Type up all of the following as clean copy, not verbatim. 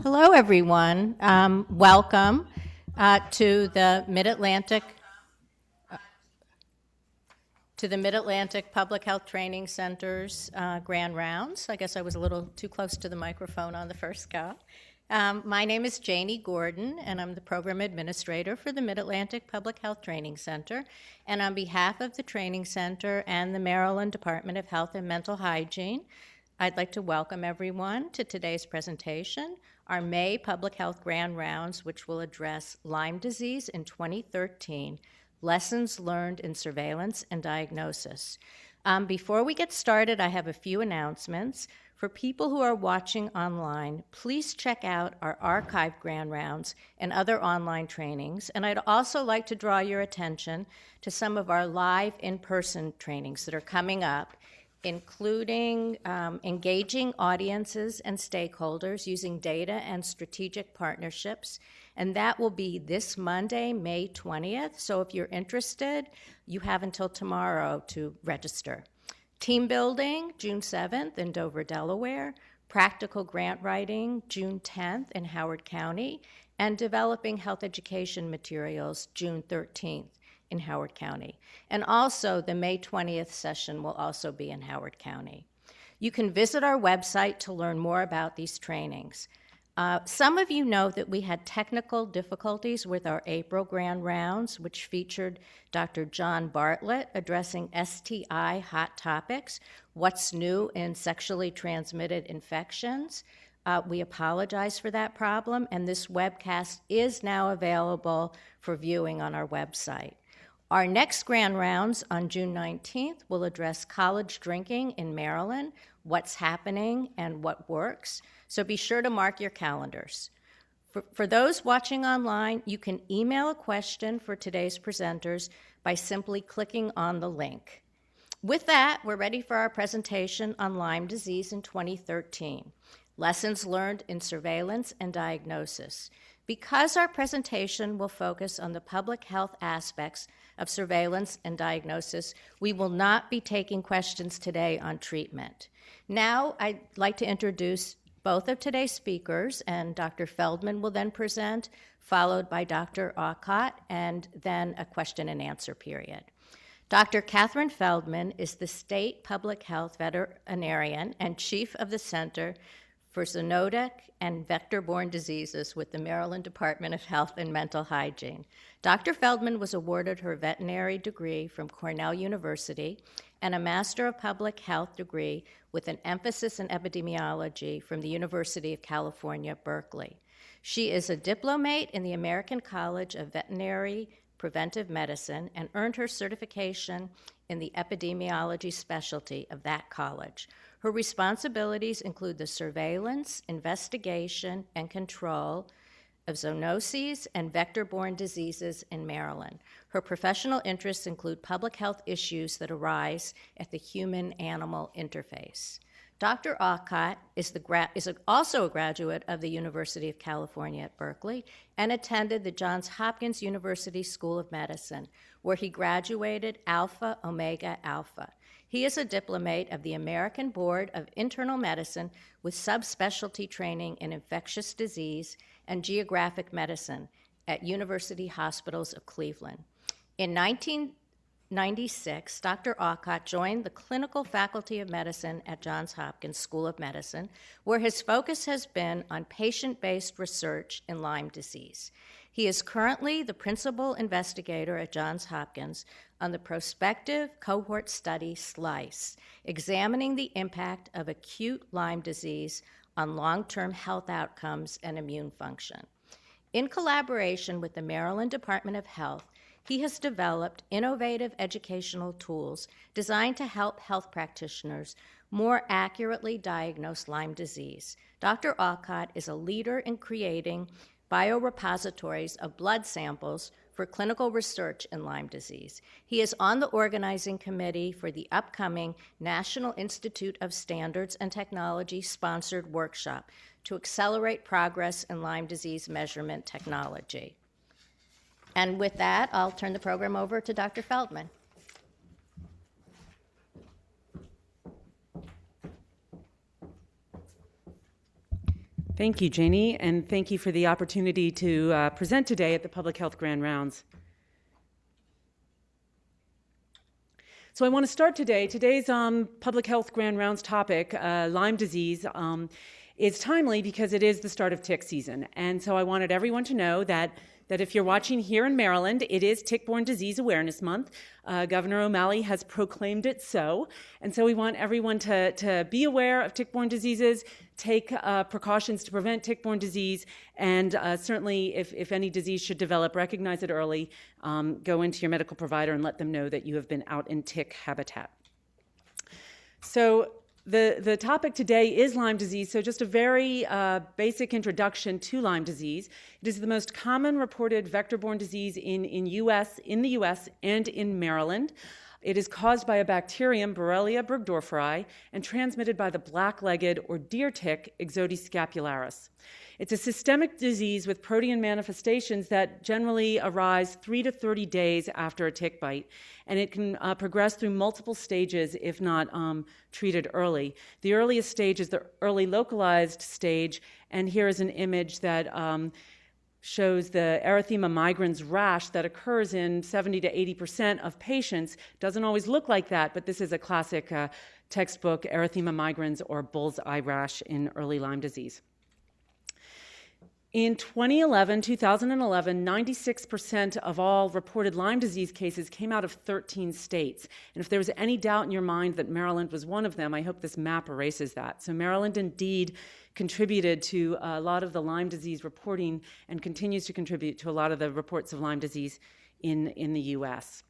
Hello, everyone. Welcome to the Mid-Atlantic Public Health Training Center's Grand Rounds. I guess I was a little too close to the microphone on the first go. My name is Janie Gordon, and I'm the Program Administrator for the Mid-Atlantic Public Health Training Center. And on behalf of the Training Center and the Maryland Department of Health and Mental Hygiene, I'd like to welcome everyone to today's presentation, our May Public Health Grand Rounds, which will address Lyme disease in 2013, lessons learned in surveillance and diagnosis. Before we get started, I have a few announcements. For people who are watching online, please check out our archived Grand Rounds and other online trainings. And I'd also like to draw your attention to some of our live in-person trainings that are coming up, including engaging audiences and stakeholders using data and strategic partnerships. And that will be this Monday, May 20th. So if you're interested, you have until tomorrow to register. Team building, June 7th in Dover, Delaware. Practical grant writing, June 10th in Howard County. And developing health education materials, June 13th. In Howard County. And also the May 20th session will also be in Howard County. You can visit our website to learn more about these trainings. Some of you know that we had technical difficulties with our April Grand Rounds, which featured Dr. John Bartlett addressing STI hot topics, what's new in sexually transmitted infections. We apologize for that problem, and this webcast is now available for viewing on our website. Our next Grand Rounds on June 19th will address college drinking in Maryland, what's happening and what works. So be sure to mark your calendars. For those watching online, you can email a question for today's presenters by simply clicking on the link. With that, we're ready for our presentation on Lyme disease in 2013, lessons learned in surveillance and diagnosis. Because our presentation will focus on the public health aspects of surveillance and diagnosis, we will not be taking questions today on treatment. Now, I'd like to introduce both of today's speakers, and Dr. Feldman will then present, followed by Dr. Aucott, and then a question and answer period. Dr. Katherine Feldman is the State Public Health Veterinarian and Chief of the Center for Zoonotic and Vector-borne Diseases with the Maryland Department of Health and Mental Hygiene. Dr. Feldman was awarded her veterinary degree from Cornell University and a Master of Public Health degree with an emphasis in epidemiology from the University of California, Berkeley. She is a diplomate in the American College of Veterinary Preventive Medicine and earned her certification in the epidemiology specialty of that college. Her responsibilities include the surveillance, investigation, and control of zoonoses and vector-borne diseases in Maryland. Her professional interests include public health issues that arise at the human-animal interface. Dr. Aucott is also a graduate of the University of California at Berkeley and attended the Johns Hopkins University School of Medicine, where he graduated Alpha Omega Alpha. He is a diplomate of the American Board of Internal Medicine with subspecialty training in infectious disease and geographic medicine at University Hospitals of Cleveland. In 1996, Dr. Aucott joined the clinical faculty of medicine at Johns Hopkins School of Medicine, where his focus has been on patient-based research in Lyme disease. He is currently the principal investigator at Johns Hopkins on the prospective cohort study SLICE, examining the impact of acute Lyme disease on long-term health outcomes and immune function. In collaboration with the Maryland Department of Health, he has developed innovative educational tools designed to help health practitioners more accurately diagnose Lyme disease. Dr. Aucott is a leader in creating biorepositories of blood samples for clinical research in Lyme disease. He is on the organizing committee for the upcoming National Institute of Standards and Technology sponsored workshop to accelerate progress in Lyme disease measurement technology. And with that, I'll turn the program over to Dr. Feldman. Thank you, Janie, and thank you for the opportunity to present today at the Public Health Grand Rounds. So I want to start today. Today's Public Health Grand Rounds topic, Lyme disease, is timely because it is the start of tick season. And so I wanted everyone to know that if you're watching here in Maryland, it is Tick-Borne Disease Awareness Month. Governor O'Malley has proclaimed it so. And so we want everyone to be aware of tick-borne diseases, take precautions to prevent tick-borne disease, and certainly if any disease should develop, recognize it early, go into your medical provider and let them know that you have been out in tick habitat. So the topic today is Lyme disease, so just a very basic introduction to Lyme disease. It is the most common reported vector-borne disease in the U.S. and in Maryland. It is caused by a bacterium, Borrelia burgdorferi, and transmitted by the black-legged or deer tick, Ixodes scapularis. It's a systemic disease with protean manifestations that generally arise 3 to 30 days after a tick bite, and it can progress through multiple stages if not treated early. The earliest stage is the early localized stage, and here is an image that shows the erythema migrans rash that occurs in 70 to 80% of patients. Doesn't always look like that, but this is a classic textbook erythema migrans or bull's eye rash in early Lyme disease. In 2011, 96% of all reported Lyme disease cases came out of 13 states. And if there was any doubt in your mind that Maryland was one of them, I hope this map erases that. So Maryland indeed contributed to a lot of the Lyme disease reporting and continues to contribute to a lot of the reports of Lyme disease in the U.S.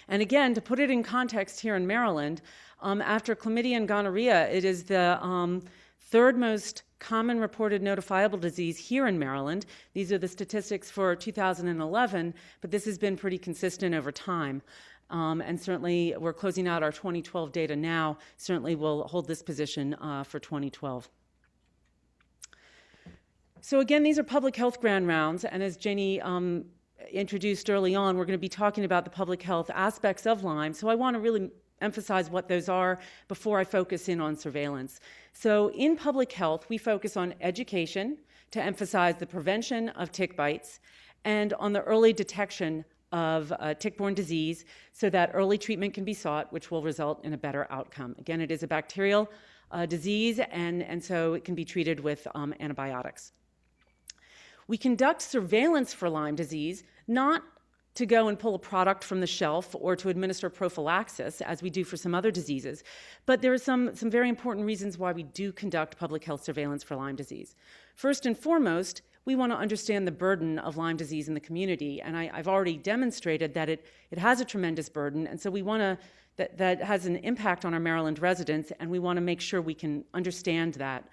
And again, to put it in context here in Maryland, after chlamydia and gonorrhea, it is the third most common reported notifiable disease here in Maryland. These are the statistics for 2011, but this has been pretty consistent over time. And certainly we're closing out our 2012 data now. Certainly we'll hold this position for 2012. So again, these are public health grand rounds, and as Janie introduced early on, we're going to be talking about the public health aspects of Lyme. So I want to really emphasize what those are before I focus in on surveillance. So in public health, we focus on education to emphasize the prevention of tick bites and on the early detection of tick-borne disease so that early treatment can be sought, which will result in a better outcome. Again, it is a bacterial disease, and so it can be treated with antibiotics. We conduct surveillance for Lyme disease, not to go and pull a product from the shelf or to administer prophylaxis, as we do for some other diseases. But there are some very important reasons why we do conduct public health surveillance for Lyme disease. First and foremost, we want to understand the burden of Lyme disease in the community, and I've already demonstrated that it has a tremendous burden, and so we want to, that has an impact on our Maryland residents, and we want to make sure we can understand that.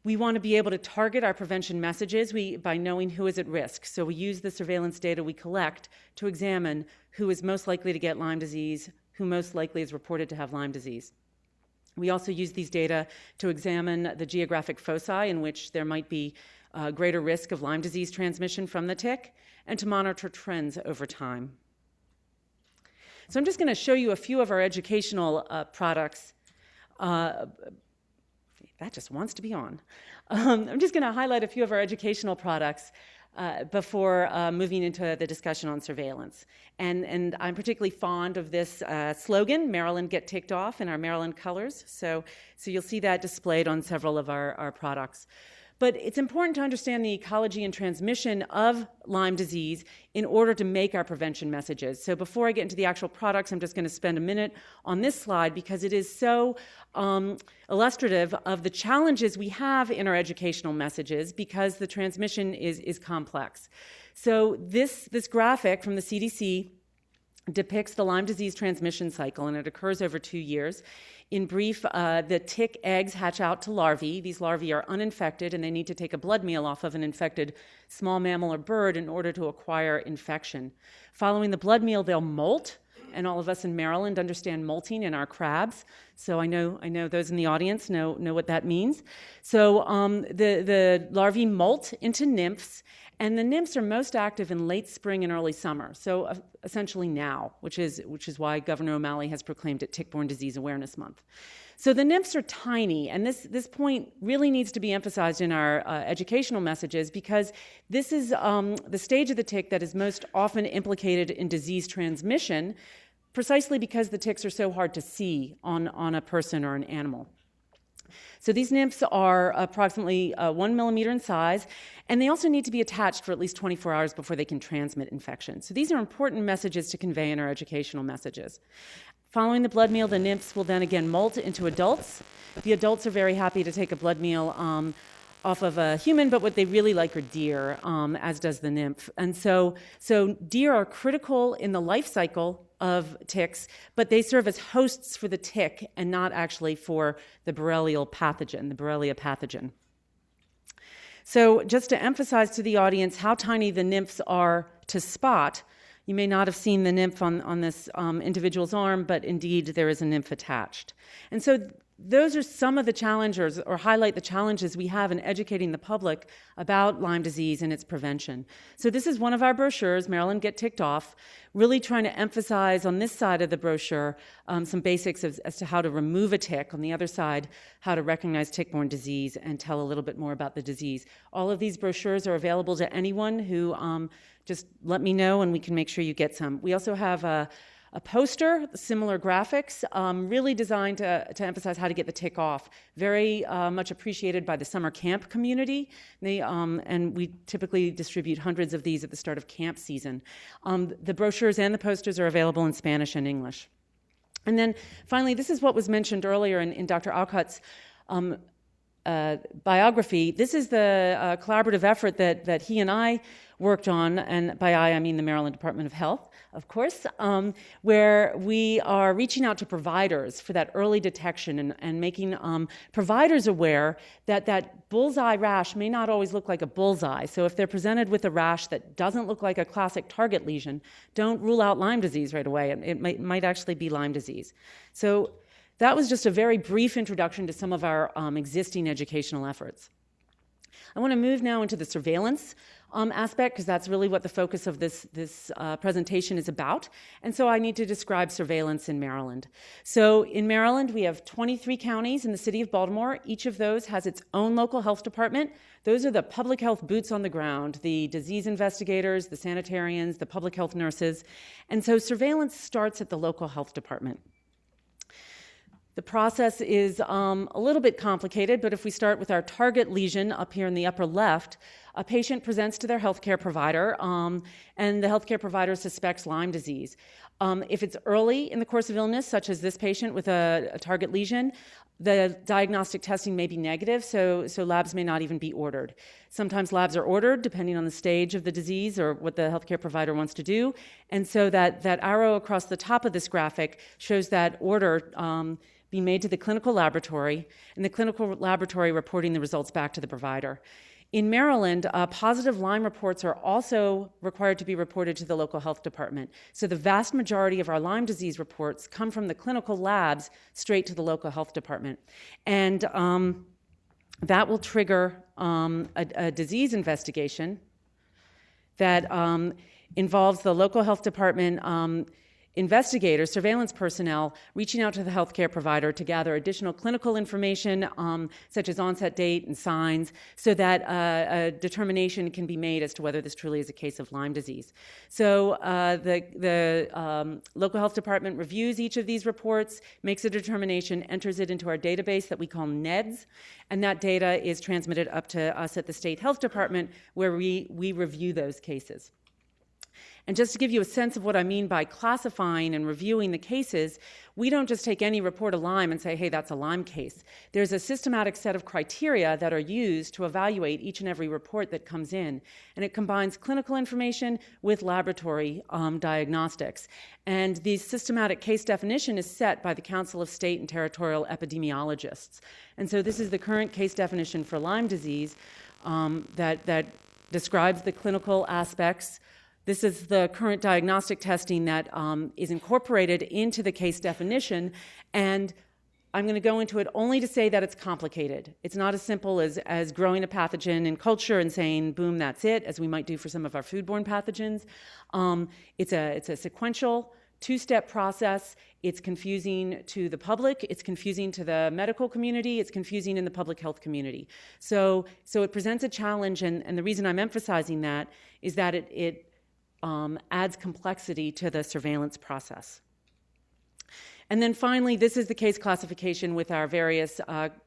We want to be able to target our prevention messages by knowing who is at risk. So we use the surveillance data we collect to examine who is most likely to get Lyme disease, who most likely is reported to have Lyme disease. We also use these data to examine the geographic foci in which there might be greater risk of Lyme disease transmission from the tick, and to monitor trends over time. So I'm just going to show you a few of our educational products. That just wants to be on. I'm just going to highlight a few of our educational products before moving into the discussion on surveillance. And I'm particularly fond of this slogan, Maryland Get Ticked Off, in our Maryland colors. So you'll see that displayed on several of our products. But it's important to understand the ecology and transmission of Lyme disease in order to make our prevention messages. So before I get into the actual products, I'm just going to spend a minute on this slide because it is so illustrative of the challenges we have in our educational messages because the transmission is complex. So this graphic from the CDC depicts the Lyme disease transmission cycle, and it occurs over 2 years. In brief, the tick eggs hatch out to larvae. These larvae are uninfected, and they need to take a blood meal off of an infected small mammal or bird in order to acquire infection. Following the blood meal, they'll molt, and all of us in Maryland understand molting in our crabs. So I know those in the audience know what that means. So the larvae molt into nymphs, and the nymphs are most active in late spring and early summer, so essentially now, which is why Governor O'Malley has proclaimed it Tick-Borne Disease Awareness Month. So the nymphs are tiny, and this point really needs to be emphasized in our educational messages, because this is the stage of the tick that is most often implicated in disease transmission, precisely because the ticks are so hard to see on a person or an animal. So these nymphs are approximately 1 millimeter in size, and they also need to be attached for at least 24 hours before they can transmit infection. So these are important messages to convey in our educational messages. Following the blood meal, the nymphs will then again molt into adults. The adults are very happy to take a blood meal off of a human, but what they really like are deer, as does the nymph. And so deer are critical in the life cycle of ticks, but they serve as hosts for the tick and not actually for the Borrelia pathogen. So just to emphasize to the audience how tiny the nymphs are to spot, you may not have seen the nymph on this individual's arm, but indeed there is a nymph attached. And so those are some of the challenges, or highlight the challenges we have in educating the public about Lyme disease and its prevention. So this is one of our brochures, Maryland Get Ticked Off, really trying to emphasize on this side of the brochure some basics as to how to remove a tick, on the other side, how to recognize tick-borne disease and tell a little bit more about the disease. All of these brochures are available to anyone who just let me know and we can make sure you get some. We also have a poster, similar graphics, really designed to emphasize how to get the tick off. Very much appreciated by the summer camp community. And we typically distribute hundreds of these at the start of camp season. The brochures and the posters are available in Spanish and English. And then finally, this is what was mentioned earlier in Dr. Aucott's biography. This is the collaborative effort that he and I worked on, and by I mean the Maryland Department of Health, of course, where we are reaching out to providers for that early detection and making providers aware that bullseye rash may not always look like a bullseye. So if they're presented with a rash that doesn't look like a classic target lesion, don't rule out Lyme disease right away. It might actually be Lyme disease. So that was just a very brief introduction to some of our existing educational efforts. I want to move now into the surveillance aspect, because that's really what the focus of this presentation is about. And so I need to describe surveillance in Maryland. So in Maryland, we have 23 counties in the city of Baltimore. Each of those has its own local health department. Those are the public health boots on the ground, the disease investigators, the sanitarians, the public health nurses. And so surveillance starts at the local health department. The process is a little bit complicated, but if we start with our target lesion up here in the upper left, a patient presents to their healthcare provider, and the healthcare provider suspects Lyme disease. If it's early in the course of illness, such as this patient with a target lesion, the diagnostic testing may be negative, so labs may not even be ordered. Sometimes labs are ordered depending on the stage of the disease or what the healthcare provider wants to do, and so that arrow across the top of this graphic shows that order being made to the clinical laboratory, and the clinical laboratory reporting the results back to the provider. In Maryland, positive Lyme reports are also required to be reported to the local health department. So the vast majority of our Lyme disease reports come from the clinical labs straight to the local health department. And that will trigger a disease investigation that involves the local health department investigators, surveillance personnel, reaching out to the healthcare provider to gather additional clinical information, such as onset date and signs, so that a determination can be made as to whether this truly is a case of Lyme disease. So the local health department reviews each of these reports, makes a determination, enters it into our database that we call NEDS, and that data is transmitted up to us at the state health department, where we review those cases. And just to give you a sense of what I mean by classifying and reviewing the cases, we don't just take any report of Lyme and say, hey, that's a Lyme case. There's a systematic set of criteria that are used to evaluate each and every report that comes in. And it combines clinical information with laboratory diagnostics. And the systematic case definition is set by the Council of State and Territorial Epidemiologists. And so this is the current case definition for Lyme disease that describes the clinical aspects. This is the current diagnostic testing that is incorporated into the case definition, and I'm going to go into it only to say that it's complicated. It's not as simple as growing a pathogen in culture and saying, boom, that's it, as we might do for some of our foodborne pathogens. It's a sequential two-step process. It's confusing to the public, it's confusing to the medical community, it's confusing in the public health community. So it presents a challenge, and the reason I'm emphasizing that is that it adds complexity to the surveillance process. And then finally, this is the case classification with our various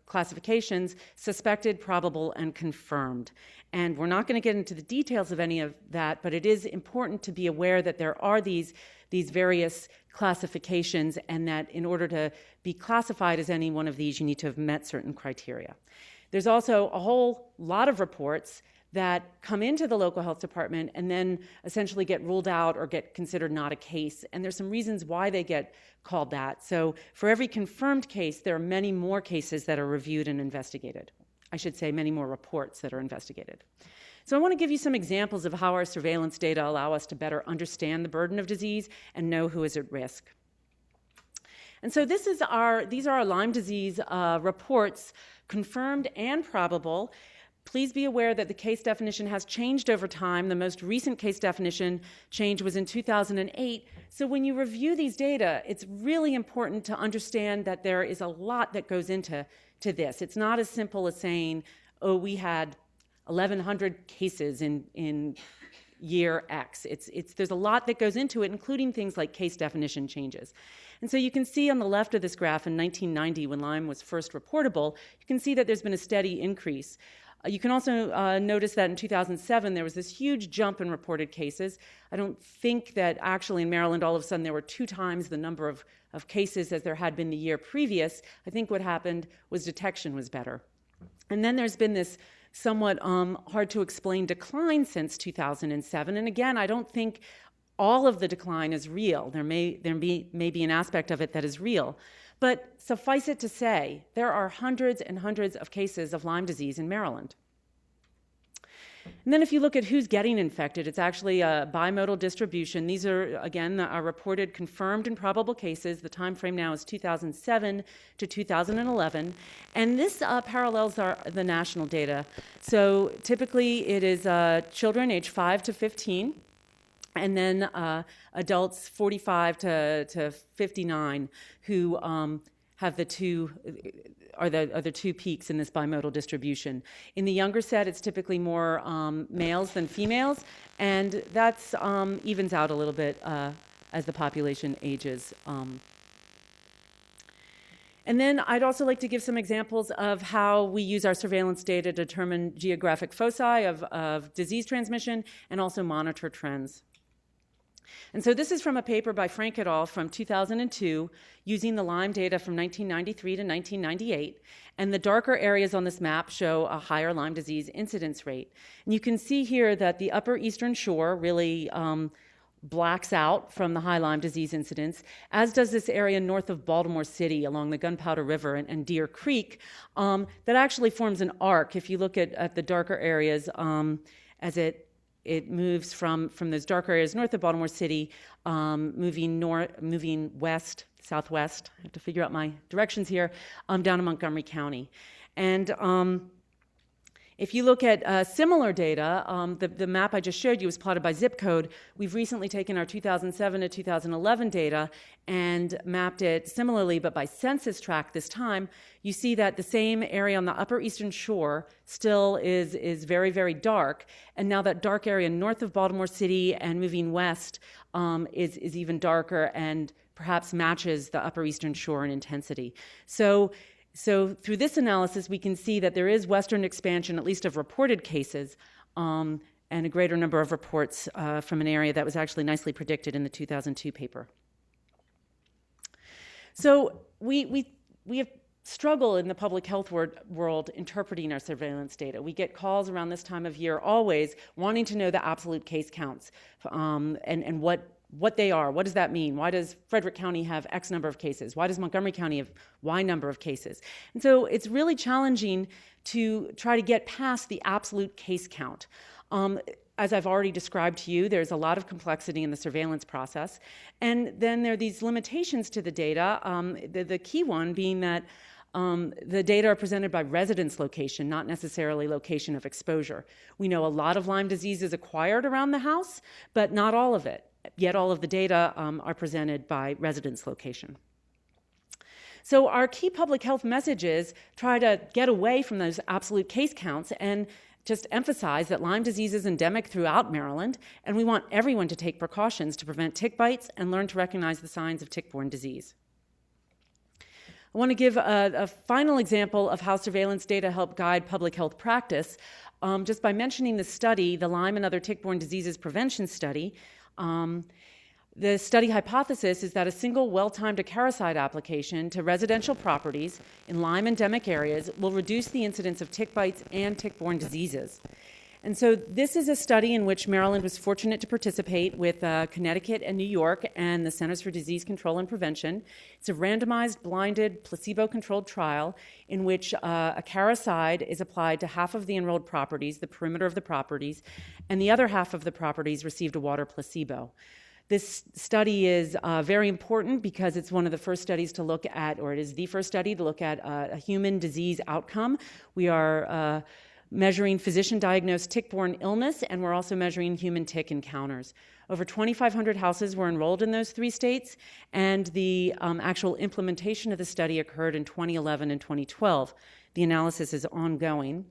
classifications: suspected, probable, and confirmed. And we're not going to get into the details of any of that, but it is important to be aware that there are these various classifications, and that in order to be classified as any one of these, you need to have met certain criteria. There's also a whole lot of reports that come into the local health department and then essentially get ruled out or get considered not a case. And there's some reasons why they get called that. So for every confirmed case, there are many more cases that are reviewed and investigated. I should say many more reports that are investigated. So I want to give you some examples of how our surveillance data allow us to better understand the burden of disease and know who is at risk. And so these are our Lyme disease reports, confirmed and probable. Please be aware that the case definition has changed over time. The most recent case definition change was in 2008. So when you review these data, it's really important to understand that there is a lot that goes into this. It's not as simple as saying, oh, we had 1,100 cases in year X. There's a lot that goes into it, including things like case definition changes. And so you can see on the left of this graph in 1990, when Lyme was first reportable, you can see that there's been a steady increase. You can also notice that in 2007, there was this huge jump in reported cases. I don't think that actually in Maryland, all of a sudden, there were 2 times the number of cases as there had been the year previous. I think what happened was detection was better. And then there's been this somewhat hard to explain decline since 2007. And again, I don't think all of the decline is real. There may be an aspect of it that is real. But suffice it to say, there are hundreds and hundreds of cases of Lyme disease in Maryland. And then if you look at who's getting infected, it's actually a bimodal distribution. These are, again, our reported confirmed and probable cases. The time frame now is 2007 to 2011. And this parallels the national data. So typically it is children age 5 to 15. And then adults 45 to 59 who have the two peaks in this bimodal distribution. In the younger set, it's typically more males than females, and that's evens out a little bit as the population ages. And then I'd also like to give some examples of how we use our surveillance data to determine geographic foci of disease transmission and also monitor trends. And so this is from a paper by Frank et al. From 2002, using the Lyme data from 1993 to 1998. And the darker areas on this map show a higher Lyme disease incidence rate. And you can see here that the upper eastern shore really blacks out from the high Lyme disease incidence, as does this area north of Baltimore City along the Gunpowder River and Deer Creek, that actually forms an arc. If you look at the darker areas as it moves from those darker areas north of Baltimore City, moving west, southwest. I have to figure out my directions here, down to Montgomery County. And if you look at similar data, the map I just showed you was plotted by zip code. We've recently taken our 2007 to 2011 data and mapped it similarly, but by census tract this time. You see that the same area on the upper eastern shore still is very, very dark. And now that dark area north of Baltimore City and moving west is even darker and perhaps matches the upper eastern shore in intensity. So through this analysis, we can see that there is western expansion, at least of reported cases, and a greater number of reports from an area that was actually nicely predicted in the 2002 paper. So we have struggle in the public health world interpreting our surveillance data. We get calls around this time of year always wanting to know the absolute case counts and what they are. What does that mean? Why does Frederick County have X number of cases? Why does Montgomery County have Y number of cases? And so it's really challenging to try to get past the absolute case count. As I've already described to you, there's a lot of complexity in the surveillance process. And then there are these limitations to the data, the key one being that the data are presented by residence location, not necessarily location of exposure. We know a lot of Lyme disease is acquired around the house, but not all of it. yet all of the data are presented by residence location. So our key public health messages try to get away from those absolute case counts and just emphasize that Lyme disease is endemic throughout Maryland, and we want everyone to take precautions to prevent tick bites and learn to recognize the signs of tick-borne disease. I want to give a final example of how surveillance data help guide public health practice, just by mentioning the study, the Lyme and Other Tick-Borne Diseases Prevention Study. The study hypothesis is that a single well-timed acaricide application to residential properties in Lyme endemic areas will reduce the incidence of tick bites and tick-borne diseases. And so this is a study in which Maryland was fortunate to participate with Connecticut and New York and the Centers for Disease Control and Prevention. It's a randomized, blinded, placebo-controlled trial in which acaricide is applied to half of the enrolled properties, the perimeter of the properties, and the other half of the properties received a water placebo. This study is very important because it's one of the first studies to look at, or it is the first study to look at a human disease outcome. We are measuring physician-diagnosed tick-borne illness, and we're also measuring human tick encounters. Over 2,500 houses were enrolled in those 3 states, and the actual implementation of the study occurred in 2011 and 2012. The analysis is ongoing.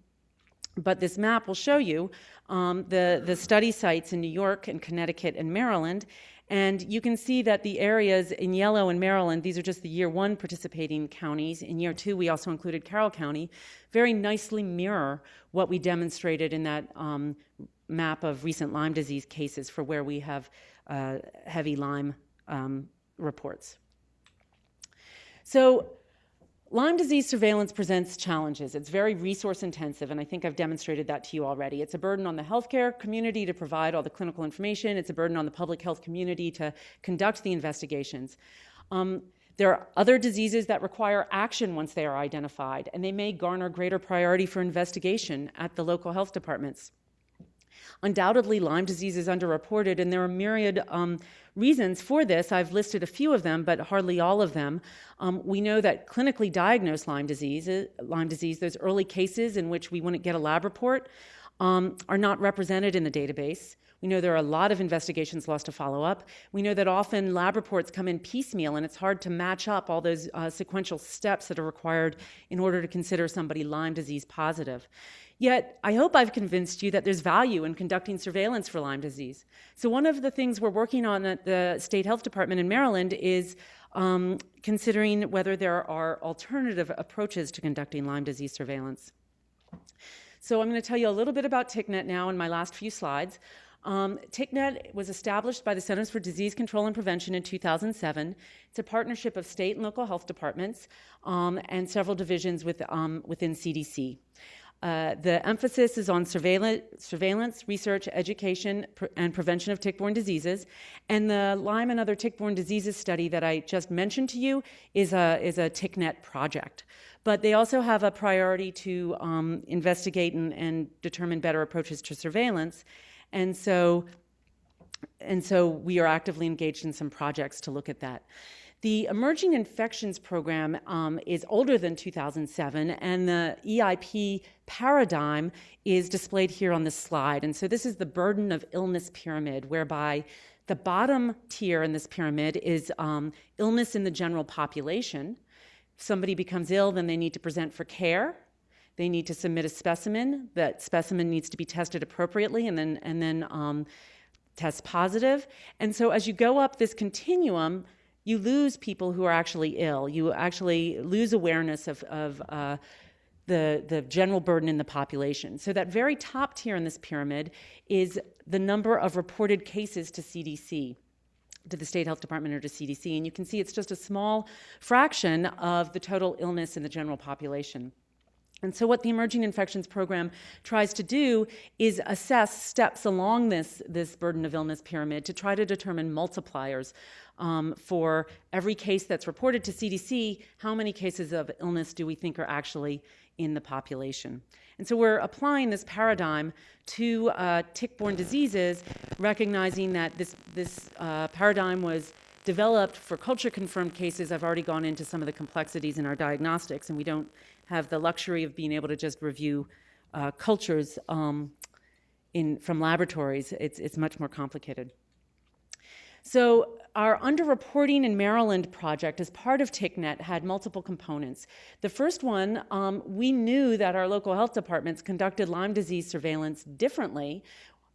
But this map will show you the study sites in New York and Connecticut and Maryland. And you can see that the areas in yellow in Maryland, these are just the year 1 participating counties. In year 2, we also included Carroll County, very nicely mirror what we demonstrated in that map of recent Lyme disease cases for where we have heavy Lyme reports. So Lyme disease surveillance presents challenges. It's very resource intensive, and I think I've demonstrated that to you already. It's a burden on the healthcare community to provide all the clinical information. It's a burden on the public health community to conduct the investigations. There are other diseases that require action once they are identified, and they may garner greater priority for investigation at the local health departments. Undoubtedly, Lyme disease is underreported, and there are myriad reasons for this. I've listed a few of them, but hardly all of them. We know that clinically diagnosed Lyme disease, those early cases in which we wouldn't get a lab report, are not represented in the database. We know there are a lot of investigations lost to follow-up. We know that often lab reports come in piecemeal, and it's hard to match up all those sequential steps that are required in order to consider somebody Lyme disease positive. Yet, I hope I've convinced you that there's value in conducting surveillance for Lyme disease. So one of the things we're working on at the State Health Department in Maryland is considering whether there are alternative approaches to conducting Lyme disease surveillance. So I'm going to tell you a little bit about TickNET now in my last few slides. TickNET was established by the Centers for Disease Control and Prevention in 2007. It's a partnership of state and local health departments and several divisions within CDC. The emphasis is on surveillance, research, education, and prevention of tick-borne diseases. And the Lyme and Other Tick-Borne Diseases study that I just mentioned to you is a TickNET project. But they also have a priority to investigate and determine better approaches to surveillance. And so we are actively engaged in some projects to look at that. The Emerging Infections Program is older than 2007, and the EIP paradigm is displayed here on this slide. And so this is the burden of illness pyramid, whereby the bottom tier in this pyramid is illness in the general population. If somebody becomes ill, then they need to present for care. They need to submit a specimen. That specimen needs to be tested appropriately and then test positive. And so as you go up this continuum, you lose people who are actually ill. You actually lose awareness of the general burden in the population. So that very top tier in this pyramid is the number of reported cases to CDC, to the State Health Department or to CDC. And you can see it's just a small fraction of the total illness in the general population. And so what the Emerging Infections Program tries to do is assess steps along this burden of illness pyramid to try to determine multipliers for every case that's reported to CDC. How many cases of illness do we think are actually in the population? And so we're applying this paradigm to tick-borne diseases, recognizing that this paradigm was developed for culture-confirmed cases. I've already gone into some of the complexities in our diagnostics, and we don't have the luxury of being able to just review cultures from laboratories. It's much more complicated. So our underreporting in Maryland project as part of TickNET had multiple components. The first one, we knew that our local health departments conducted Lyme disease surveillance differently.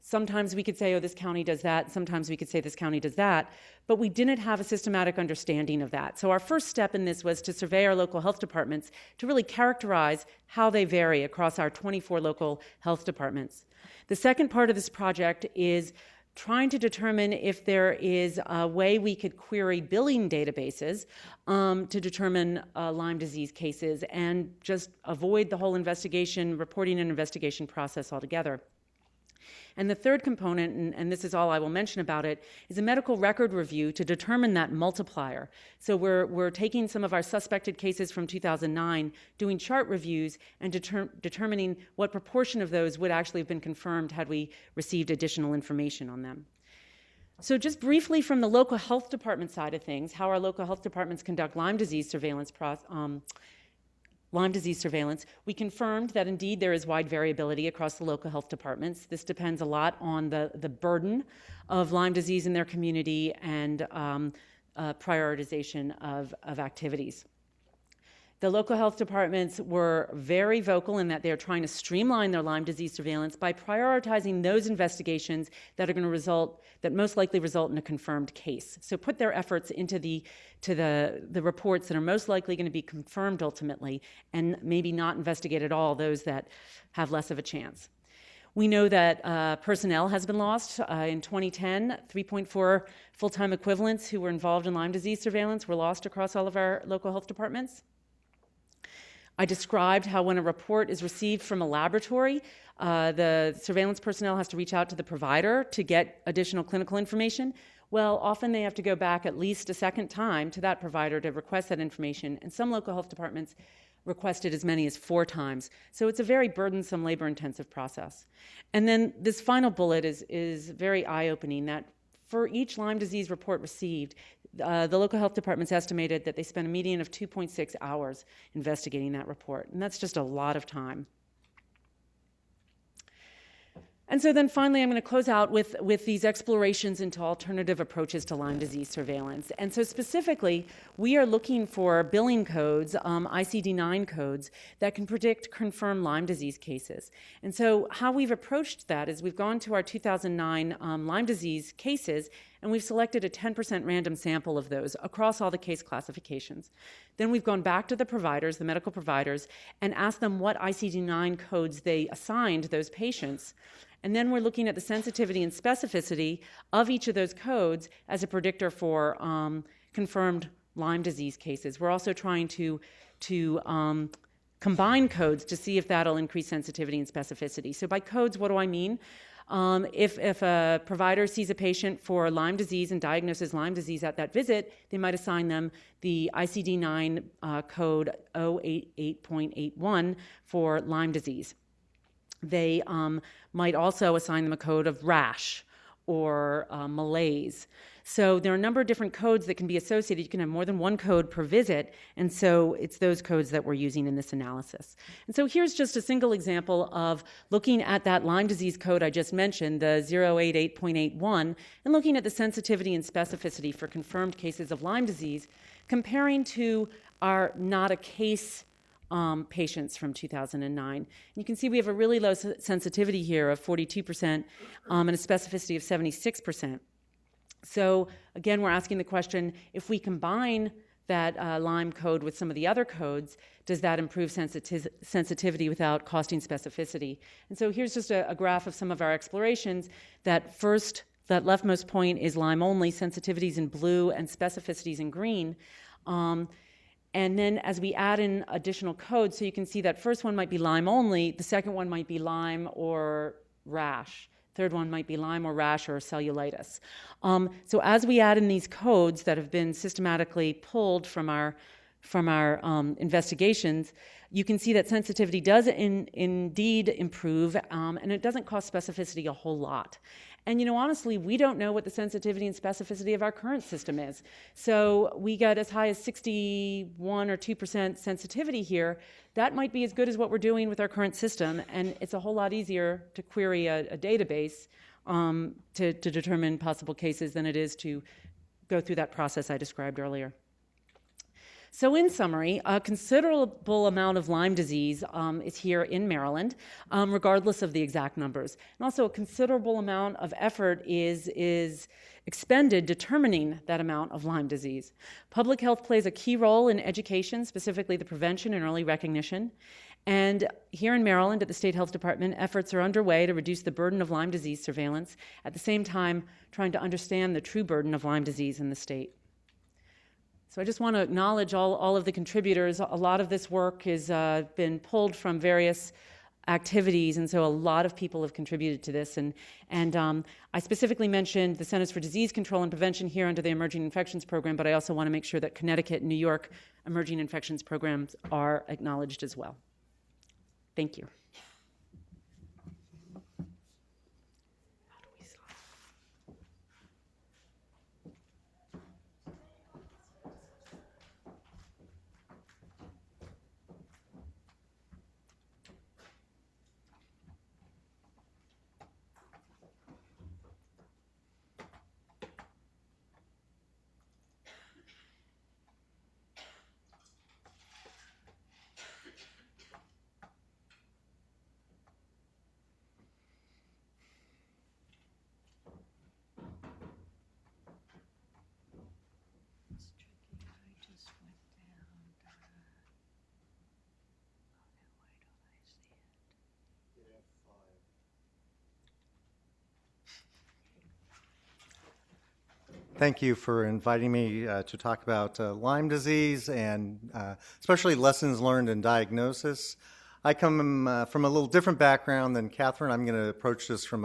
Sometimes we could say, oh, this county does that. Sometimes we could say this county does that. But we didn't have a systematic understanding of that. So our first step in this was to survey our local health departments to really characterize how they vary across our 24 local health departments. The second part of this project is trying to determine if there is a way we could query billing databases to determine Lyme disease cases and just avoid the whole reporting and investigation process altogether. And the third component, and this is all I will mention about it, is a medical record review to determine that multiplier. So we're taking some of our suspected cases from 2009, doing chart reviews, and determining what proportion of those would actually have been confirmed had we received additional information on them. So just briefly from the local health department side of things, how our local health departments conduct Lyme disease surveillance we confirmed that indeed there is wide variability across the local health departments. This depends a lot on the burden of Lyme disease in their community and prioritization of activities. The local health departments were very vocal in that they're trying to streamline their Lyme disease surveillance by prioritizing those investigations that are going to most likely result in a confirmed case. So put their efforts into the reports that are most likely going to be confirmed ultimately, and maybe not investigate at all those that have less of a chance. We know that personnel has been lost. In 2010, 3.4 full-time equivalents who were involved in Lyme disease surveillance were lost across all of our local health departments. I described how when a report is received from a laboratory, the surveillance personnel has to reach out to the provider to get additional clinical information. Well, often they have to go back at least a second time to that provider to request that information, and some local health departments requested as many as 4 times. So it's a very burdensome, labor-intensive process. And then this final bullet is very eye-opening, that for each Lyme disease report received, the local health departments estimated that they spent a median of 2.6 hours investigating that report, and that's just a lot of time. And so then finally, I'm going to close out with these explorations into alternative approaches to Lyme disease surveillance. And so specifically, we are looking for billing codes, ICD-9 codes, that can predict confirmed Lyme disease cases. And so how we've approached that is we've gone to our 2009 Lyme disease cases, and we've selected a 10% random sample of those across all the case classifications. Then we've gone back to the providers, the medical providers, and asked them what ICD-9 codes they assigned those patients. And then we're looking at the sensitivity and specificity of each of those codes as a predictor for confirmed Lyme disease cases. We're also trying to combine codes to see if that'll increase sensitivity and specificity. So by codes, what do I mean? If a provider sees a patient for Lyme disease and diagnoses Lyme disease at that visit, they might assign them the ICD-9 code 088.81 for Lyme disease. They might also assign them a code of Rash or malaise. So there are a number of different codes that can be associated. You can have more than one code per visit, and so it's those codes that we're using in this analysis. And so here's just a single example of looking at that Lyme disease code I just mentioned, the 088.81, and looking at the sensitivity and specificity for confirmed cases of Lyme disease, comparing to our not a case patients from 2009. And you can see we have a really low sensitivity here of 42% and a specificity of 76%. So again, we're asking the question, if we combine that Lyme code with some of the other codes, does that improve sensitivity without costing specificity? And so here's just a graph of some of our explorations. That leftmost point is Lyme only, sensitivities in blue and specificities in green. And then as we add in additional codes, so you can see that first one might be Lyme only, the second one might be Lyme or Rash. Third one might be Lyme or Rash or cellulitis. So as we add in these codes that have been systematically pulled from our investigations, you can see that sensitivity does indeed improve, and it doesn't cost specificity a whole lot. And, honestly, we don't know what the sensitivity and specificity of our current system is. So we got as high as 61 or 2% sensitivity here. That might be as good as what we're doing with our current system, and it's a whole lot easier to query a database to determine possible cases than it is to go through that process I described earlier. So in summary, a considerable amount of Lyme disease is here in Maryland, regardless of the exact numbers. And also a considerable amount of effort is expended determining that amount of Lyme disease. Public health plays a key role in education, specifically the prevention and early recognition. And here in Maryland at the State Health Department, efforts are underway to reduce the burden of Lyme disease surveillance, at the same time trying to understand the true burden of Lyme disease in the state. So I just want to acknowledge all of the contributors. A lot of this work has been pulled from various activities, and so a lot of people have contributed to this. And I specifically mentioned the Centers for Disease Control and Prevention here under the Emerging Infections Program, but I also want to make sure that Connecticut and New York emerging infections programs are acknowledged as well. Thank you. Thank you for inviting me to talk about Lyme disease and especially lessons learned in diagnosis. I come from a little different background than Katherine. I'm going to approach this from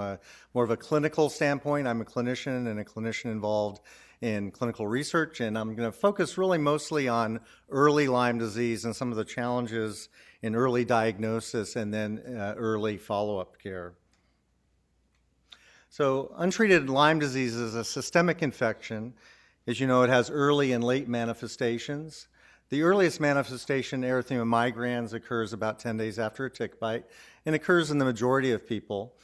more of a clinical standpoint. I'm a clinician and a clinician involved in clinical research, and I'm going to focus really mostly on early Lyme disease and some of the challenges in early diagnosis and then early follow-up care. So untreated Lyme disease is a systemic infection. As you know, it has early and late manifestations. The earliest manifestation, erythema migrans, occurs about 10 days after a tick bite and occurs in the majority of people.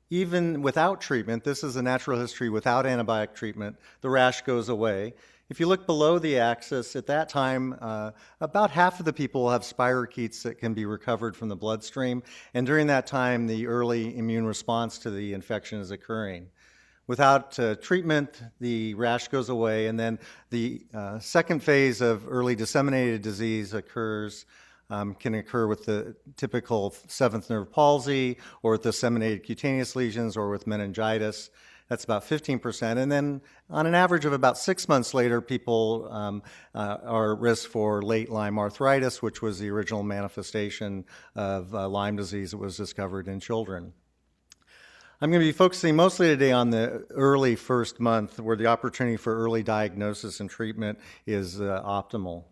Even without treatment, this is a natural history without antibiotic treatment, the rash goes away. If you look below the axis, at that time, about half of the people will have spirochetes that can be recovered from the bloodstream, and during that time, the early immune response to the infection is occurring. Without treatment, the rash goes away, and then the second phase of early disseminated disease occurs, can occur with the typical seventh nerve palsy, or with disseminated cutaneous lesions, or with meningitis. That's about 15%. And then on an average of about 6 months later, people are at risk for late Lyme arthritis, which was the original manifestation of Lyme disease that was discovered in children. I'm going to be focusing mostly today on the early first month, where the opportunity for early diagnosis and treatment is optimal.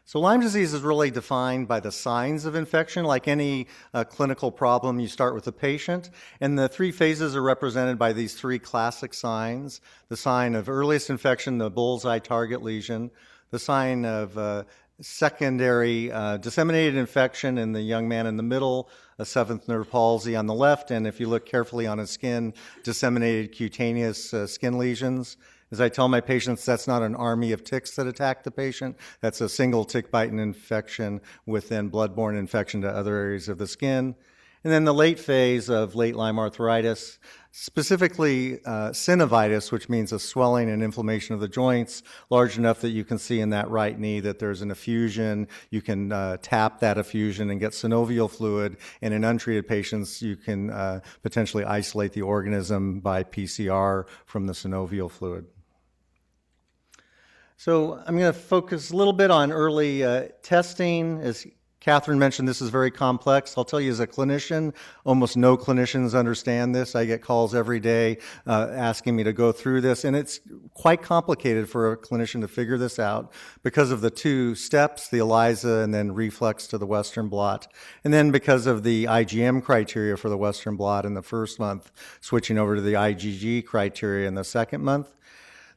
So Lyme disease is really defined by the signs of infection. Like any clinical problem, you start with the patient, and the three phases are represented by these three classic signs. The sign of earliest infection, the bullseye target lesion, the sign of secondary disseminated infection in the young man in the middle, a seventh nerve palsy on the left, and if you look carefully on his skin, disseminated cutaneous skin lesions. As I tell my patients, that's not an army of ticks that attack the patient. That's a single tick bite and infection with then blood-borne infection to other areas of the skin. And then the late phase of late Lyme arthritis, specifically synovitis, which means a swelling and inflammation of the joints, large enough that you can see in that right knee that there's an effusion. You can tap that effusion and get synovial fluid. And in untreated patients, you can potentially isolate the organism by PCR from the synovial fluid. So I'm going to focus a little bit on early testing. As Katherine mentioned, this is very complex. I'll tell you as a clinician, almost no clinicians understand this. I get calls every day asking me to go through this, and it's quite complicated for a clinician to figure this out because of the two steps, the ELISA and then reflex to the Western blot, and then because of the IgM criteria for the Western blot in the first month, switching over to the IgG criteria in the second month.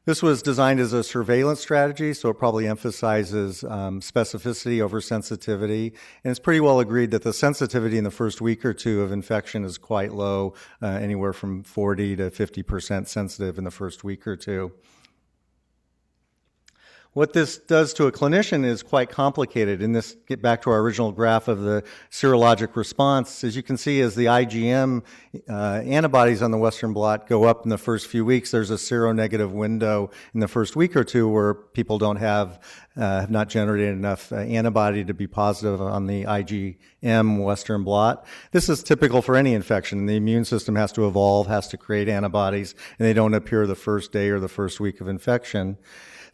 This was designed as a surveillance strategy, so it probably emphasizes specificity over sensitivity. And it's pretty well agreed that the sensitivity in the first week or two of infection is quite low, anywhere from 40 to 50% sensitive in the first week or two. What this does to a clinician is quite complicated. And this, get back to our original graph of the serologic response. As you can see, as the IgM antibodies on the Western blot go up in the first few weeks, there's a seronegative window in the first week or two where people don't have not generated enough antibody to be positive on the IgM Western blot. This is typical for any infection. The immune system has to evolve, has to create antibodies, and they don't appear the first day or the first week of infection.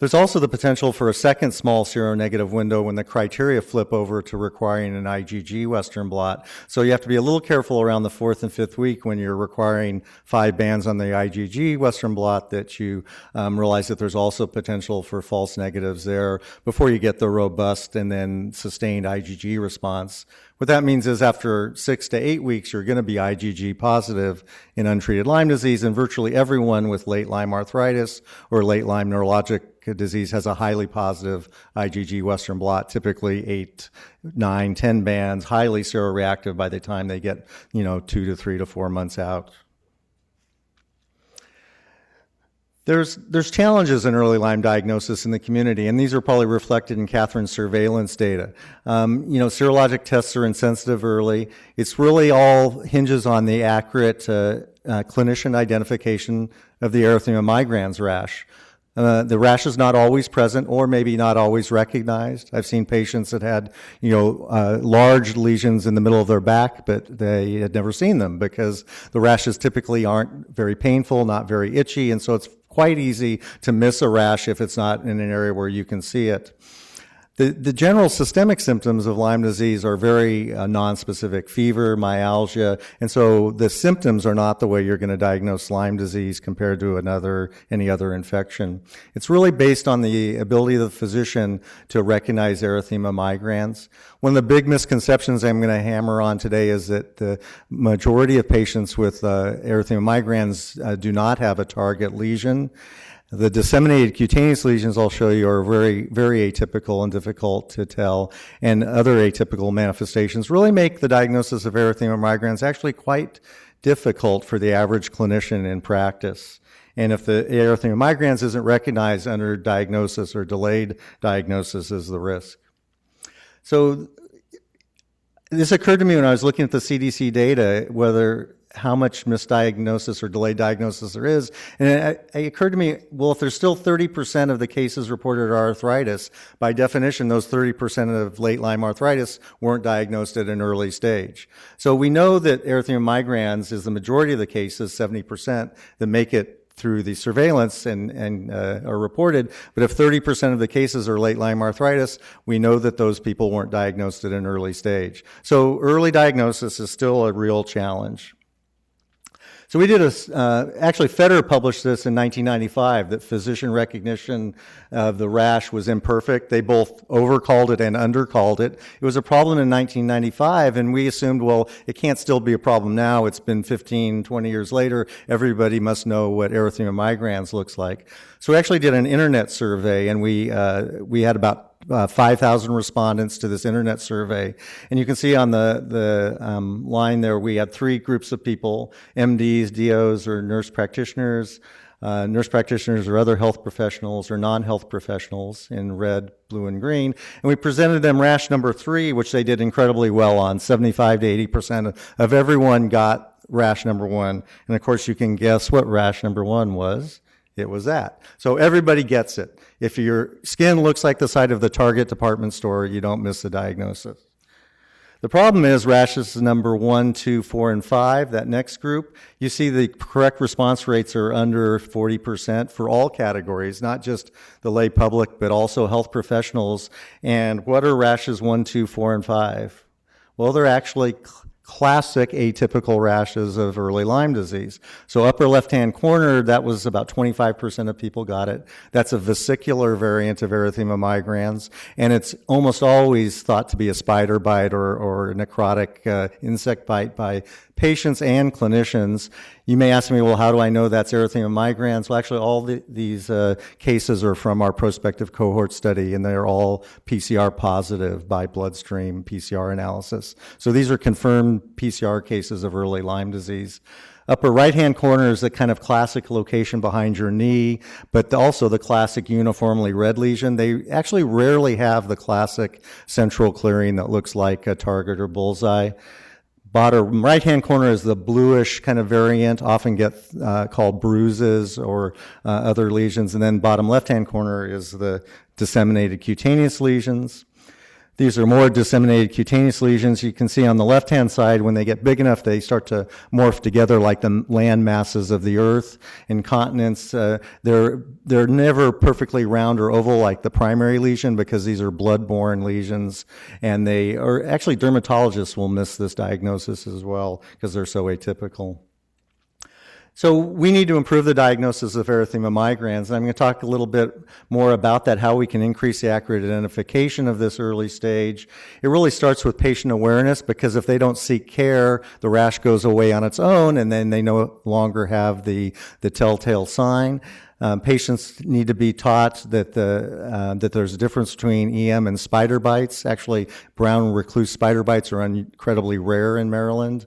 There's also the potential for a second small seronegative window when the criteria flip over to requiring an IgG Western blot. So you have to be a little careful around the 4th and 5th week when you're requiring 5 bands on the IgG Western blot that you realize that there's also potential for false negatives there before you get the robust and then sustained IgG response. What that means is after 6 to 8 weeks, you're going to be IgG positive in untreated Lyme disease, and virtually everyone with late Lyme arthritis or late Lyme neurologic disease has a highly positive IgG Western blot, typically 8, 9, 10 bands, highly seroreactive by the time they get, 2 to 3 to 4 months out. There's challenges in early Lyme diagnosis in the community, and these are probably reflected in Katherine's surveillance data. Serologic tests are insensitive early. It's really all hinges on the accurate clinician identification of the erythema migrans rash. The rash is not always present or maybe not always recognized. I've seen patients that had, large lesions in the middle of their back, but they had never seen them because the rashes typically aren't very painful, not very itchy, and so it's quite easy to miss a rash if it's not in an area where you can see it. The general systemic symptoms of Lyme disease are very nonspecific: fever, myalgia, and so the symptoms are not the way you're going to diagnose Lyme disease compared to any other infection. It's really based on the ability of the physician to recognize erythema migrans. One of the big misconceptions I'm going to hammer on today is that the majority of patients with erythema migrans do not have a target lesion. The disseminated cutaneous lesions I'll show you are very, very atypical and difficult to tell, and other atypical manifestations really make the diagnosis of erythema migrans actually quite difficult for the average clinician in practice. And if the erythema migrans isn't recognized under diagnosis or delayed diagnosis is the risk. So this occurred to me when I was looking at the CDC data, how much misdiagnosis or delayed diagnosis there is. And it occurred to me, well, if there's still 30% of the cases reported are arthritis, by definition, those 30% of late Lyme arthritis weren't diagnosed at an early stage. So we know that erythema migrans is the majority of the cases, 70%, that make it through the surveillance and are reported. But if 30% of the cases are late Lyme arthritis, we know that those people weren't diagnosed at an early stage. So early diagnosis is still a real challenge. So we did actually Feder published this in 1995, that physician recognition of the rash was imperfect. They both overcalled it and undercalled it. It was a problem in 1995, and we assumed, well, it can't still be a problem now. It's been 15, 20 years later. Everybody must know what erythema migrans looks like. So we actually did an internet survey, and we had about 5,000 respondents to this internet survey. And you can see on the line there, we had 3 groups of people: MDs, DOs, or nurse practitioners or other health professionals or non-health professionals in red, blue, and green. And we presented them rash number 3, which they did incredibly well on. 75 to 80% of everyone got rash number 1. And of course, you can guess what rash number 1 was. It was that. So everybody gets it. If your skin looks like the side of the Target department store, you don't miss the diagnosis. The problem is rashes number 1, 2, 4, and 5, that next group, you see the correct response rates are under 40% for all categories, not just the lay public, but also health professionals. And what are rashes 1, 2, 4, and 5? Well, they're actually classic atypical rashes of early Lyme disease. So upper left-hand corner, that was about 25% of people got it. That's a vesicular variant of erythema migrans, and it's almost always thought to be a spider bite or a necrotic insect bite by patients and clinicians. You may ask me, well, how do I know that's erythema migrans? Well, actually, all these cases are from our prospective cohort study, and they're all PCR positive by bloodstream PCR analysis. So these are confirmed PCR cases of early Lyme disease. Upper right-hand corner is the kind of classic location behind your knee, but also the classic uniformly red lesion. They actually rarely have the classic central clearing that looks like a target or bullseye. Bottom right-hand corner is the bluish kind of variant, often get called bruises or other lesions. And then bottom left-hand corner is the disseminated cutaneous lesions. These are more disseminated cutaneous lesions. You can see on the left-hand side, when they get big enough, they start to morph together like the land masses of the earth. Incontinence, they're never perfectly round or oval like the primary lesion because these are blood-borne lesions. And they are actually, dermatologists will miss this diagnosis as well because they're so atypical. So we need to improve the diagnosis of erythema migrans, and I'm going to talk a little bit more about that, how we can increase the accurate identification of this early stage. It really starts with patient awareness, because if they don't seek care, the rash goes away on its own, and then they no longer have the telltale sign. Patients need to be taught that that there's a difference between EM and spider bites. Actually, brown recluse spider bites are incredibly rare in Maryland.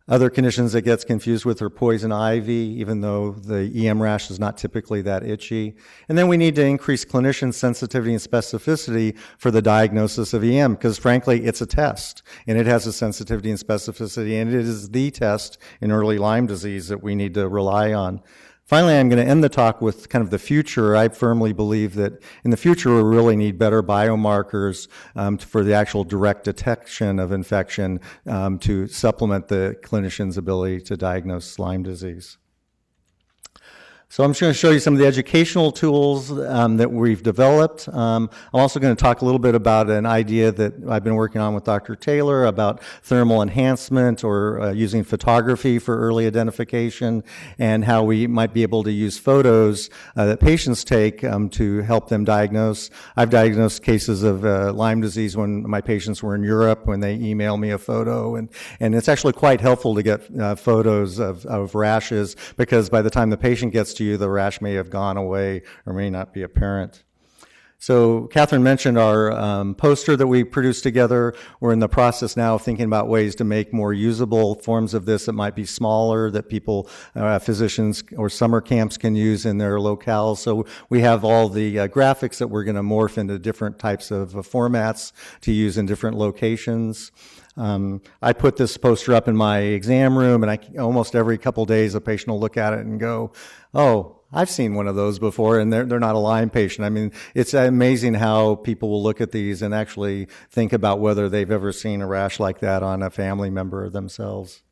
Other conditions that gets confused with are poison ivy, even though the EM rash is not typically that itchy. And then we need to increase clinician sensitivity and specificity for the diagnosis of EM, because frankly, it's a test, and it has a sensitivity and specificity, and it is the test in early Lyme disease that we need to rely on. Finally, I'm going to end the talk with kind of the future. I firmly believe that in the future, we really need better biomarkers for the actual direct detection of infection to supplement the clinician's ability to diagnose Lyme disease. So I'm just going to show you some of the educational tools that we've developed. I'm also going to talk a little bit about an idea that I've been working on with Dr. Taylor about thermal enhancement, or using photography for early identification, and how we might be able to use photos that patients take to help them diagnose. I've diagnosed cases of Lyme disease when my patients were in Europe, when they email me a photo, and it's actually quite helpful to get photos of rashes, because by the time the patient gets to you, the rash may have gone away or may not be apparent. So Katherine mentioned our poster that we produced together. We're in the process now of thinking about ways to make more usable forms of this that might be smaller, that people, physicians or summer camps can use in their locales. So we have all the graphics that we're going to morph into different types of formats to use in different locations. I put this poster up in my exam room, and almost every couple days a patient will look at it and go, oh, I've seen one of those before, and they're not a Lyme patient. I mean, it's amazing how people will look at these and actually think about whether they've ever seen a rash like that on a family member themselves.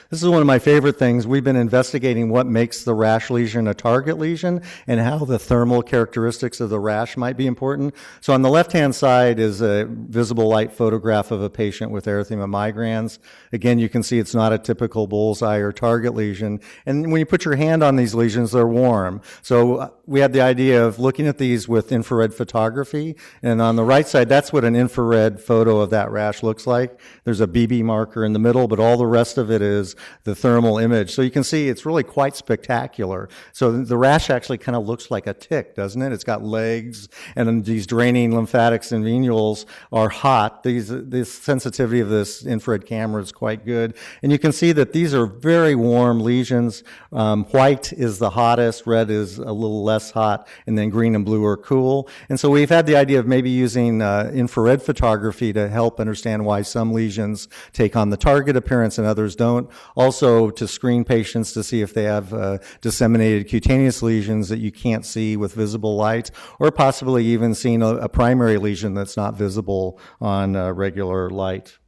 This is one of my favorite things. We've been investigating what makes the rash lesion a target lesion and how the thermal characteristics of the rash might be important. So on the left-hand side is a visible light photograph of a patient with erythema migrans. Again, you can see it's not a typical bullseye or target lesion. And when you put your hand on these lesions, they're warm. So we had the idea of looking at these with infrared photography. And on the right side, that's what an infrared photo of that rash looks like. There's a BB marker in the middle, but all the rest of it is the thermal image. So you can see it's really quite spectacular. So the rash actually kind of looks like a tick, doesn't it? It's got legs, and these draining lymphatics and venules are hot. This sensitivity of this infrared camera is quite good. And you can see that these are very warm lesions. White is the hottest, red is a little less hot, and then green and blue are cool. And so we've had the idea of maybe using infrared photography to help understand why some lesions take on the target appearance and others don't. Also, to screen patients to see if they have disseminated cutaneous lesions that you can't see with visible light, or possibly even seeing a primary lesion that's not visible on regular light.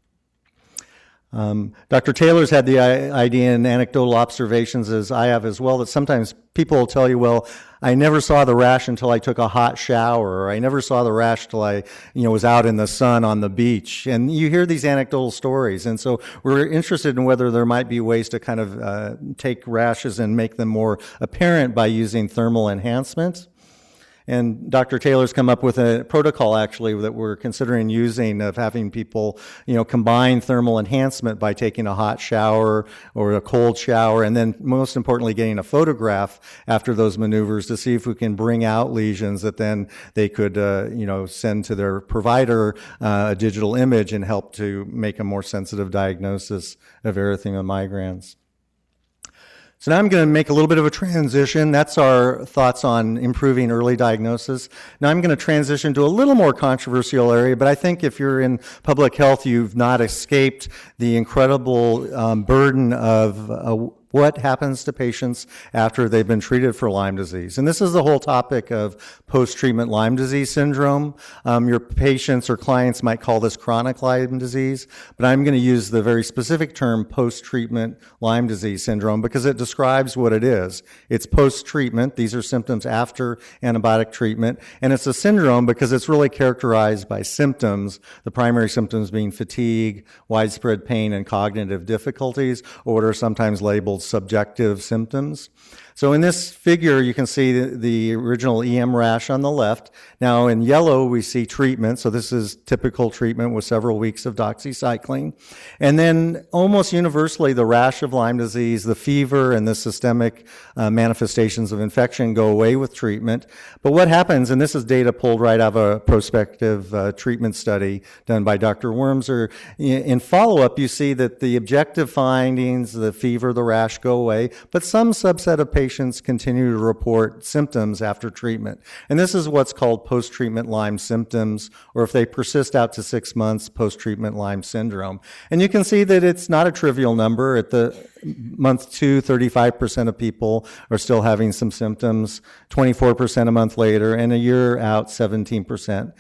Dr. Taylor's had the idea and anecdotal observations, as I have as well, that sometimes people will tell you, well, I never saw the rash until I took a hot shower, or I never saw the rash till I, was out in the sun on the beach. And you hear these anecdotal stories. And so we're interested in whether there might be ways to kind of take rashes and make them more apparent by using thermal enhancement. And Dr. Taylor's come up with a protocol, actually, that we're considering using, of having people, combine thermal enhancement by taking a hot shower or a cold shower, and then most importantly, getting a photograph after those maneuvers to see if we can bring out lesions that then they could, send to their provider a digital image and help to make a more sensitive diagnosis of erythema migrans. So now I'm going to make a little bit of a transition. That's our thoughts on improving early diagnosis. Now I'm going to transition to a little more controversial area, but I think if you're in public health, you've not escaped the incredible burden of what happens to patients after they've been treated for Lyme disease. And this is the whole topic of post-treatment Lyme disease syndrome. Your patients or clients might call this chronic Lyme disease, but I'm going to use the very specific term post-treatment Lyme disease syndrome because it describes what it is. It's post-treatment. These are symptoms after antibiotic treatment. And it's a syndrome because it's really characterized by symptoms, the primary symptoms being fatigue, widespread pain, and cognitive difficulties, or what are sometimes labeled subjective symptoms. So in this figure, you can see the original EM rash on the left. Now in yellow, we see treatment. So this is typical treatment with several weeks of doxycycline. And then almost universally, the rash of Lyme disease, the fever, and the systemic manifestations of infection go away with treatment. But what happens, and this is data pulled right out of a prospective treatment study done by Dr. Wormser, in follow-up, you see that the objective findings, the fever, the rash go away, but some subset of patients continue to report symptoms after treatment. And this is what's called post-treatment Lyme symptoms, or if they persist out to 6 months, post-treatment Lyme syndrome. And you can see that it's not a trivial number. At the month 2, 35% of people are still having some symptoms, 24% a month later, and a year out, 17%.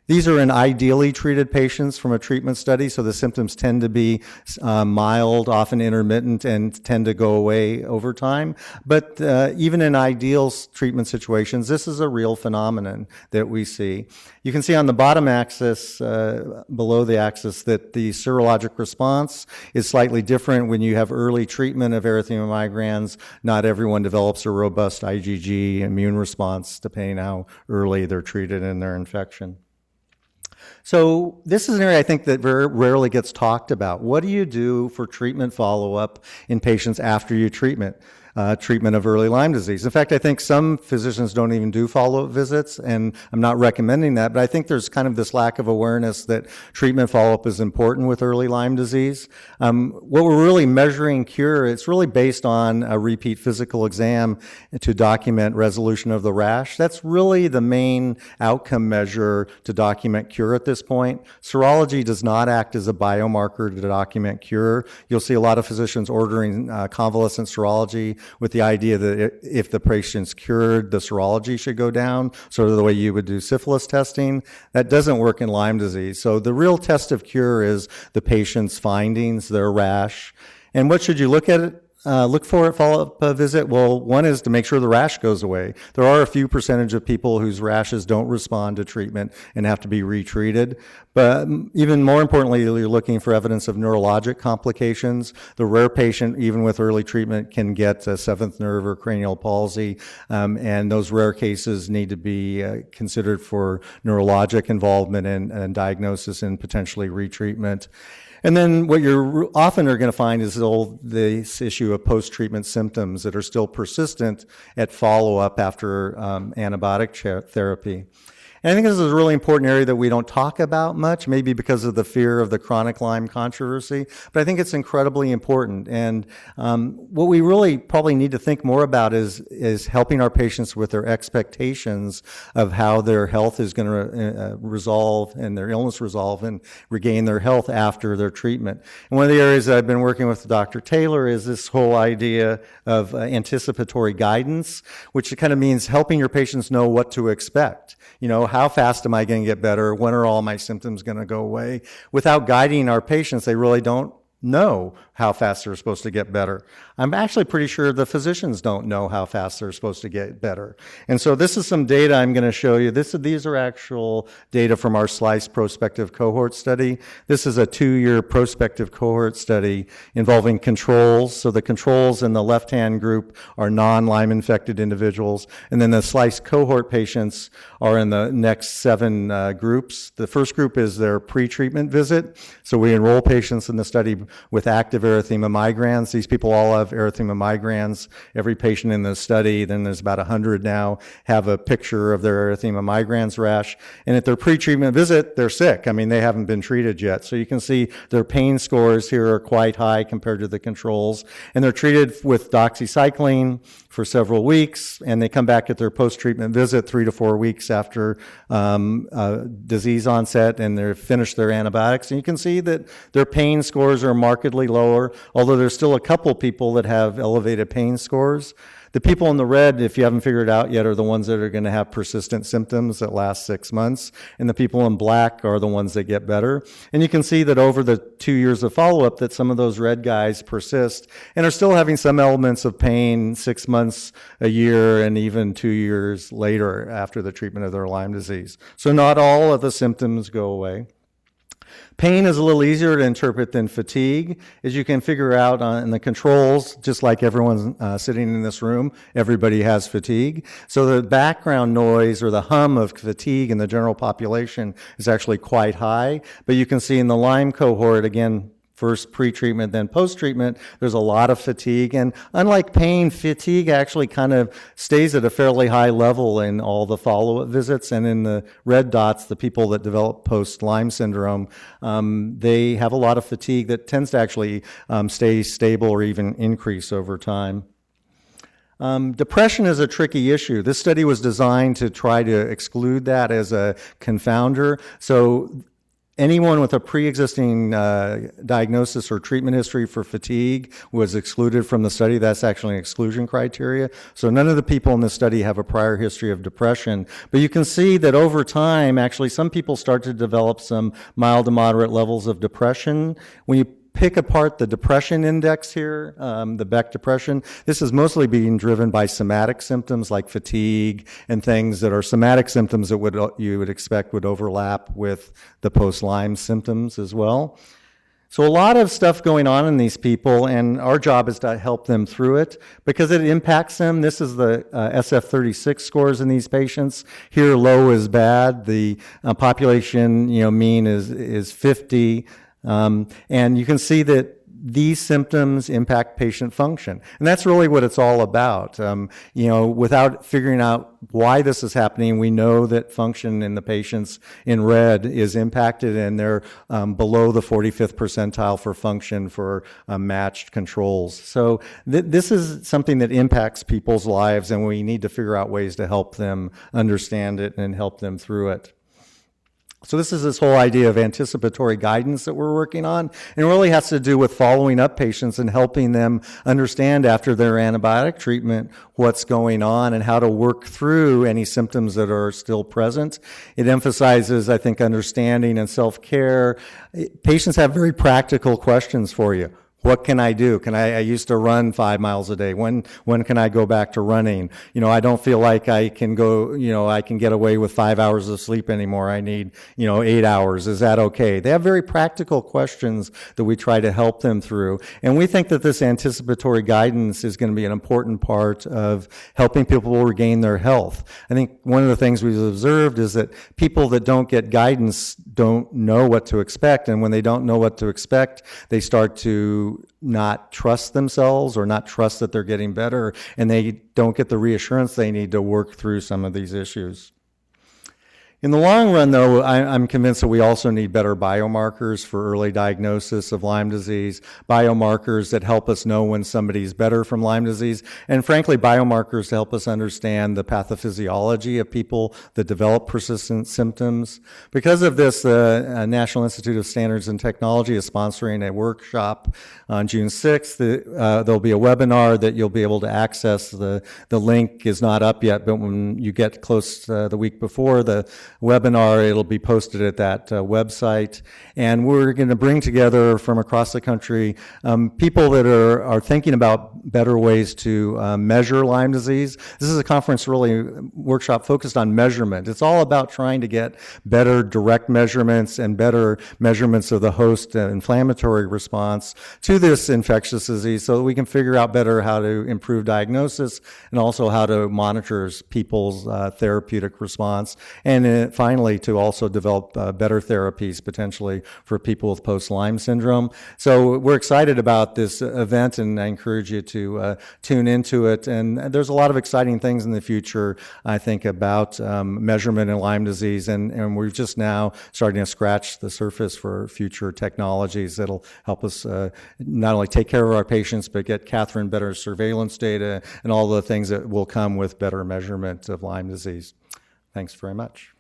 These are in ideally treated patients from a treatment study, so the symptoms tend to be mild, often intermittent, and tend to go away over time. But even in ideal treatment situations, this is a real phenomenon that we see. You can see on the bottom axis, below the axis, that the serologic response is slightly different when you have early treatment of erythema migrans. Not everyone develops a robust IgG immune response, depending how early they're treated in their infection. So this is an area I think that very rarely gets talked about. What do you do for treatment follow-up in patients after you treatment of early Lyme disease? In fact, I think some physicians don't even do follow-up visits, and I'm not recommending that, but I think there's kind of this lack of awareness that treatment follow-up is important with early Lyme disease. What we're really measuring cure, it's really based on a repeat physical exam to document resolution of the rash. That's really the main outcome measure to document cure at this point. Serology does not act as a biomarker to document cure. You'll see a lot of physicians ordering convalescent serology with the idea that if the patient's cured, the serology should go down, sort of the way you would do syphilis testing. That doesn't work in Lyme disease. So the real test of cure is the patient's findings, their rash. And what should you look for at follow-up visit? Well, one is to make sure the rash goes away. There are a few percentage of people whose rashes don't respond to treatment and have to be retreated. But even more importantly, you're looking for evidence of neurologic complications. The rare patient, even with early treatment, can get a seventh nerve or cranial palsy, and those rare cases need to be considered for neurologic involvement and diagnosis and potentially retreatment. And then what you're often are going to find is this issue of post-treatment symptoms that are still persistent at follow-up after antibiotic therapy. And I think this is a really important area that we don't talk about much, maybe because of the fear of the chronic Lyme controversy, but I think it's incredibly important. And what we really probably need to think more about is helping our patients with their expectations of how their health is going to resolve and their illness resolve and regain their health after their treatment. And one of the areas that I've been working with Dr. Taylor is this whole idea of anticipatory guidance, which kind of means helping your patients know what to expect. How fast am I going to get better? When are all my symptoms going to go away? Without guiding our patients, they really don't know how fast they're supposed to get better. I'm actually pretty sure the physicians don't know how fast they're supposed to get better. And so this is some data I'm going to show you. These are actual data from our SLICE prospective cohort study. This is a 2-year prospective cohort study involving controls. So the controls in the left-hand group are non-Lyme infected individuals, and then the SLICE cohort patients are in the next 7 groups. The first group is their pre-treatment visit. So we enroll patients in the study with active erythema migrans. These people all have erythema migrans. Every patient in the study, then there's about 100 now, have a picture of their erythema migrans rash. And at their pre-treatment visit, they're sick. I mean, they haven't been treated yet. So you can see their pain scores here are quite high compared to the controls. And they're treated with doxycycline for several weeks, and they come back at their post-treatment visit 3 to 4 weeks after disease onset, and they're finished their antibiotics. And you can see that their pain scores are markedly lower, although there's still a couple people that have elevated pain scores. The people in the red, if you haven't figured it out yet, are the ones that are going to have persistent symptoms that last 6 months. And the people in black are the ones that get better. And you can see that over the 2 years of follow-up that some of those red guys persist and are still having some elements of pain 6 months, a year, and even 2 years later after the treatment of their Lyme disease. So not all of the symptoms go away. Pain is a little easier to interpret than fatigue. As you can figure out in the controls, just like everyone sitting in this room, everybody has fatigue. So the background noise or the hum of fatigue in the general population is actually quite high. But you can see in the Lyme cohort, again, first pre-treatment, then post-treatment, there's a lot of fatigue. And unlike pain, fatigue actually kind of stays at a fairly high level in all the follow-up visits. And in the red dots, the people that develop post-Lyme syndrome, they have a lot of fatigue that tends to actually stay stable or even increase over time. Depression is a tricky issue. This study was designed to try to exclude that as a confounder. So anyone with a pre-existing diagnosis or treatment history for fatigue was excluded from the study. That's actually an exclusion criteria. So none of the people in this study have a prior history of depression. But you can see that over time, actually, some people start to develop some mild to moderate levels of depression. When you pick apart the depression index here, the Beck depression, this is mostly being driven by somatic symptoms like fatigue and things that are somatic symptoms that you would expect would overlap with the post-Lyme symptoms as well. So a lot of stuff going on in these people, and our job is to help them through it because it impacts them. This is the SF36 scores in these patients. Here, low is bad. The population, mean is 50. And you can see that these symptoms impact patient function. And that's really what it's all about. Without figuring out why this is happening, we know that function in the patients in red is impacted, and they're below the 45th percentile for function for matched controls. So this is something that impacts people's lives, and we need to figure out ways to help them understand it and help them through it. So this whole idea of anticipatory guidance that we're working on, and it really has to do with following up patients and helping them understand after their antibiotic treatment what's going on and how to work through any symptoms that are still present. It emphasizes, I think, understanding and self-care. Patients have very practical questions for you. What can I do? I used to run 5 miles a day. When can I go back to running? I don't feel like I can go, I can get away with 5 hours of sleep anymore. I need, 8 hours. Is that okay? They have very practical questions that we try to help them through. And we think that this anticipatory guidance is going to be an important part of helping people regain their health. I think one of the things we've observed is that people that don't get guidance don't know what to expect. And when they don't know what to expect, they start to not trust themselves or not trust that they're getting better, and they don't get the reassurance they need to work through some of these issues. In the long run, though, I'm convinced that we also need better biomarkers for early diagnosis of Lyme disease, biomarkers that help us know when somebody's better from Lyme disease, and frankly, biomarkers to help us understand the pathophysiology of people that develop persistent symptoms. Because of this, the National Institute of Standards and Technology is sponsoring a workshop on June 6th. There'll be a webinar that you'll be able to access. The link is not up yet, but when you get close the week before, the webinar. It'll be posted at that website. And we're going to bring together from across the country people that are thinking about better ways to measure Lyme disease. This is a conference, really, workshop focused on measurement. It's all about trying to get better direct measurements and better measurements of the host inflammatory response to this infectious disease so that we can figure out better how to improve diagnosis and also how to monitor people's therapeutic response. And finally, to also develop better therapies potentially for people with post-Lyme syndrome. So we're excited about this event, and I encourage you to tune into it. And there's a lot of exciting things in the future, I think, about measurement in Lyme disease. And we're just now starting to scratch the surface for future technologies that'll help us not only take care of our patients, but get Katherine better surveillance data and all the things that will come with better measurement of Lyme disease. Thanks very much.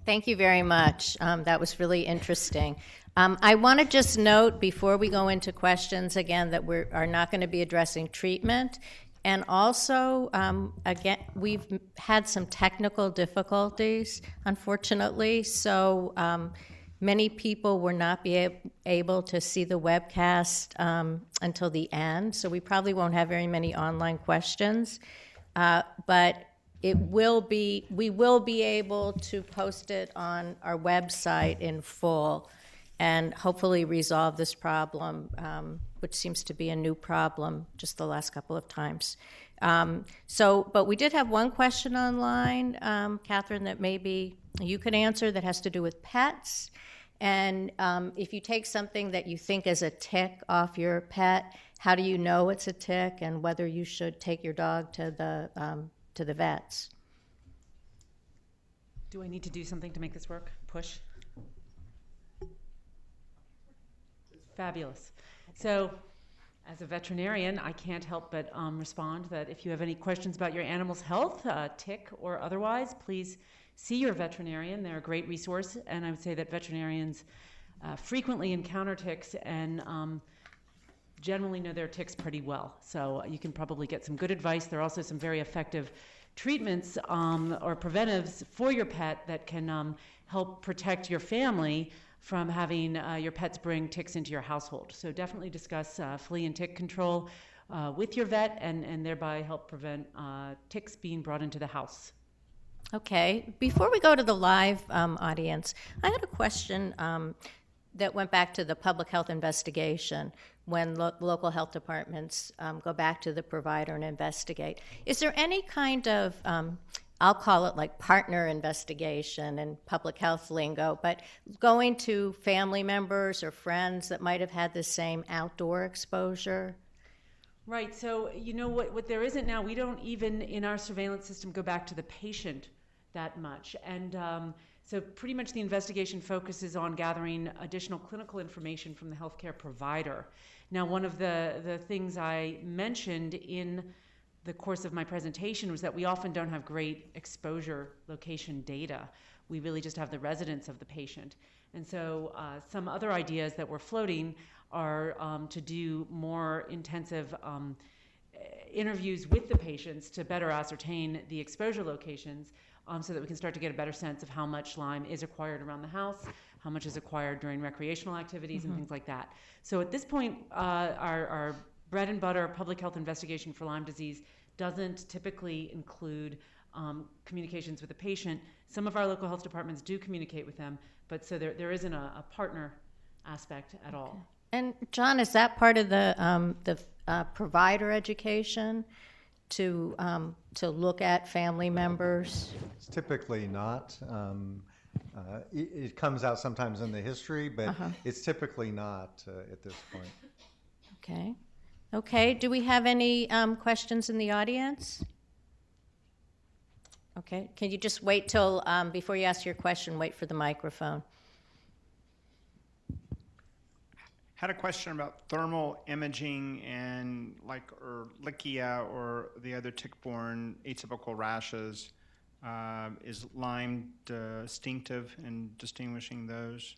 Thank you very much. That was really interesting. I want to just note before we go into questions again that we are not going to be addressing treatment. And also, again, we've had some technical difficulties, unfortunately. So many people will not be able to see the webcast until the end. So we probably won't have very many online questions. But we will be able to post it on our website in full and hopefully resolve this problem, which seems to be a new problem just the last couple of times. But we did have one question online, Katherine, that maybe you could answer that has to do with pets. And if you take something that you think is a tick off your pet, how do you know it's a tick and whether you should take your dog to the vets? Do I need to do something to make this work? Push. Fabulous. So, as a veterinarian, I can't help but respond that if you have any questions about your animal's health, tick or otherwise, please see your veterinarian. They're a great resource, and I would say that veterinarians frequently encounter ticks and generally know their ticks pretty well. So you can probably get some good advice. There are also some very effective treatments or preventives for your pet that can help protect your family from having your pets bring ticks into your household. So definitely discuss flea and tick control with your vet and thereby help prevent ticks being brought into the house. Okay. Before we go to the live audience, I had a question that went back to the public health investigation when local health departments go back to the provider and investigate. Is there any kind of I'll call it like partner investigation in public health lingo, but going to family members or friends that might have had the same outdoor exposure? Right. So, you know what there isn't now, we don't even in our surveillance system go back to the patient that much. And so pretty much the investigation focuses on gathering additional clinical information from the healthcare provider. Now, one of the things I mentioned in the course of my presentation was that we often don't have great exposure location data. We really just have the residence of the patient. And so some other ideas that we're floating are to do more intensive interviews with the patients to better ascertain the exposure locations so that we can start to get a better sense of how much Lyme is acquired around the house, how much is acquired during recreational activities and things like that. So at this point, our bread and butter public health investigation for Lyme disease doesn't typically include communications with the patient. Some of our local health departments do communicate with them, but so there isn't a partner aspect at all. And John, is that part of the provider education to look at family members? It's typically not. It comes out sometimes in the history, but it's typically not at this point. Okay. Okay. Do we have any questions in the audience? Okay. Can you just wait till, before you ask your question, wait for the microphone? Had a question about thermal imaging and or Lichia or the other tick-borne atypical rashes. Is Lyme distinctive in distinguishing those?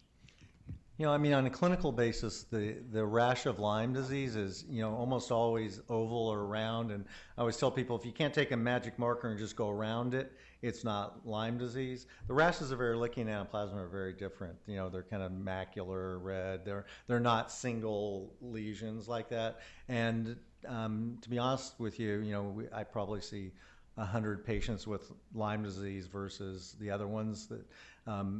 I mean, on a clinical basis, the rash of Lyme disease is, almost always oval or round. And I always tell people, if you can't take a magic marker and just go around it, it's not Lyme disease. The rashes of Ehrlichia anaplasma are very different. They're kind of macular, red. They're not single lesions like that. And to be honest with you, I probably see 100 patients with Lyme disease versus the other ones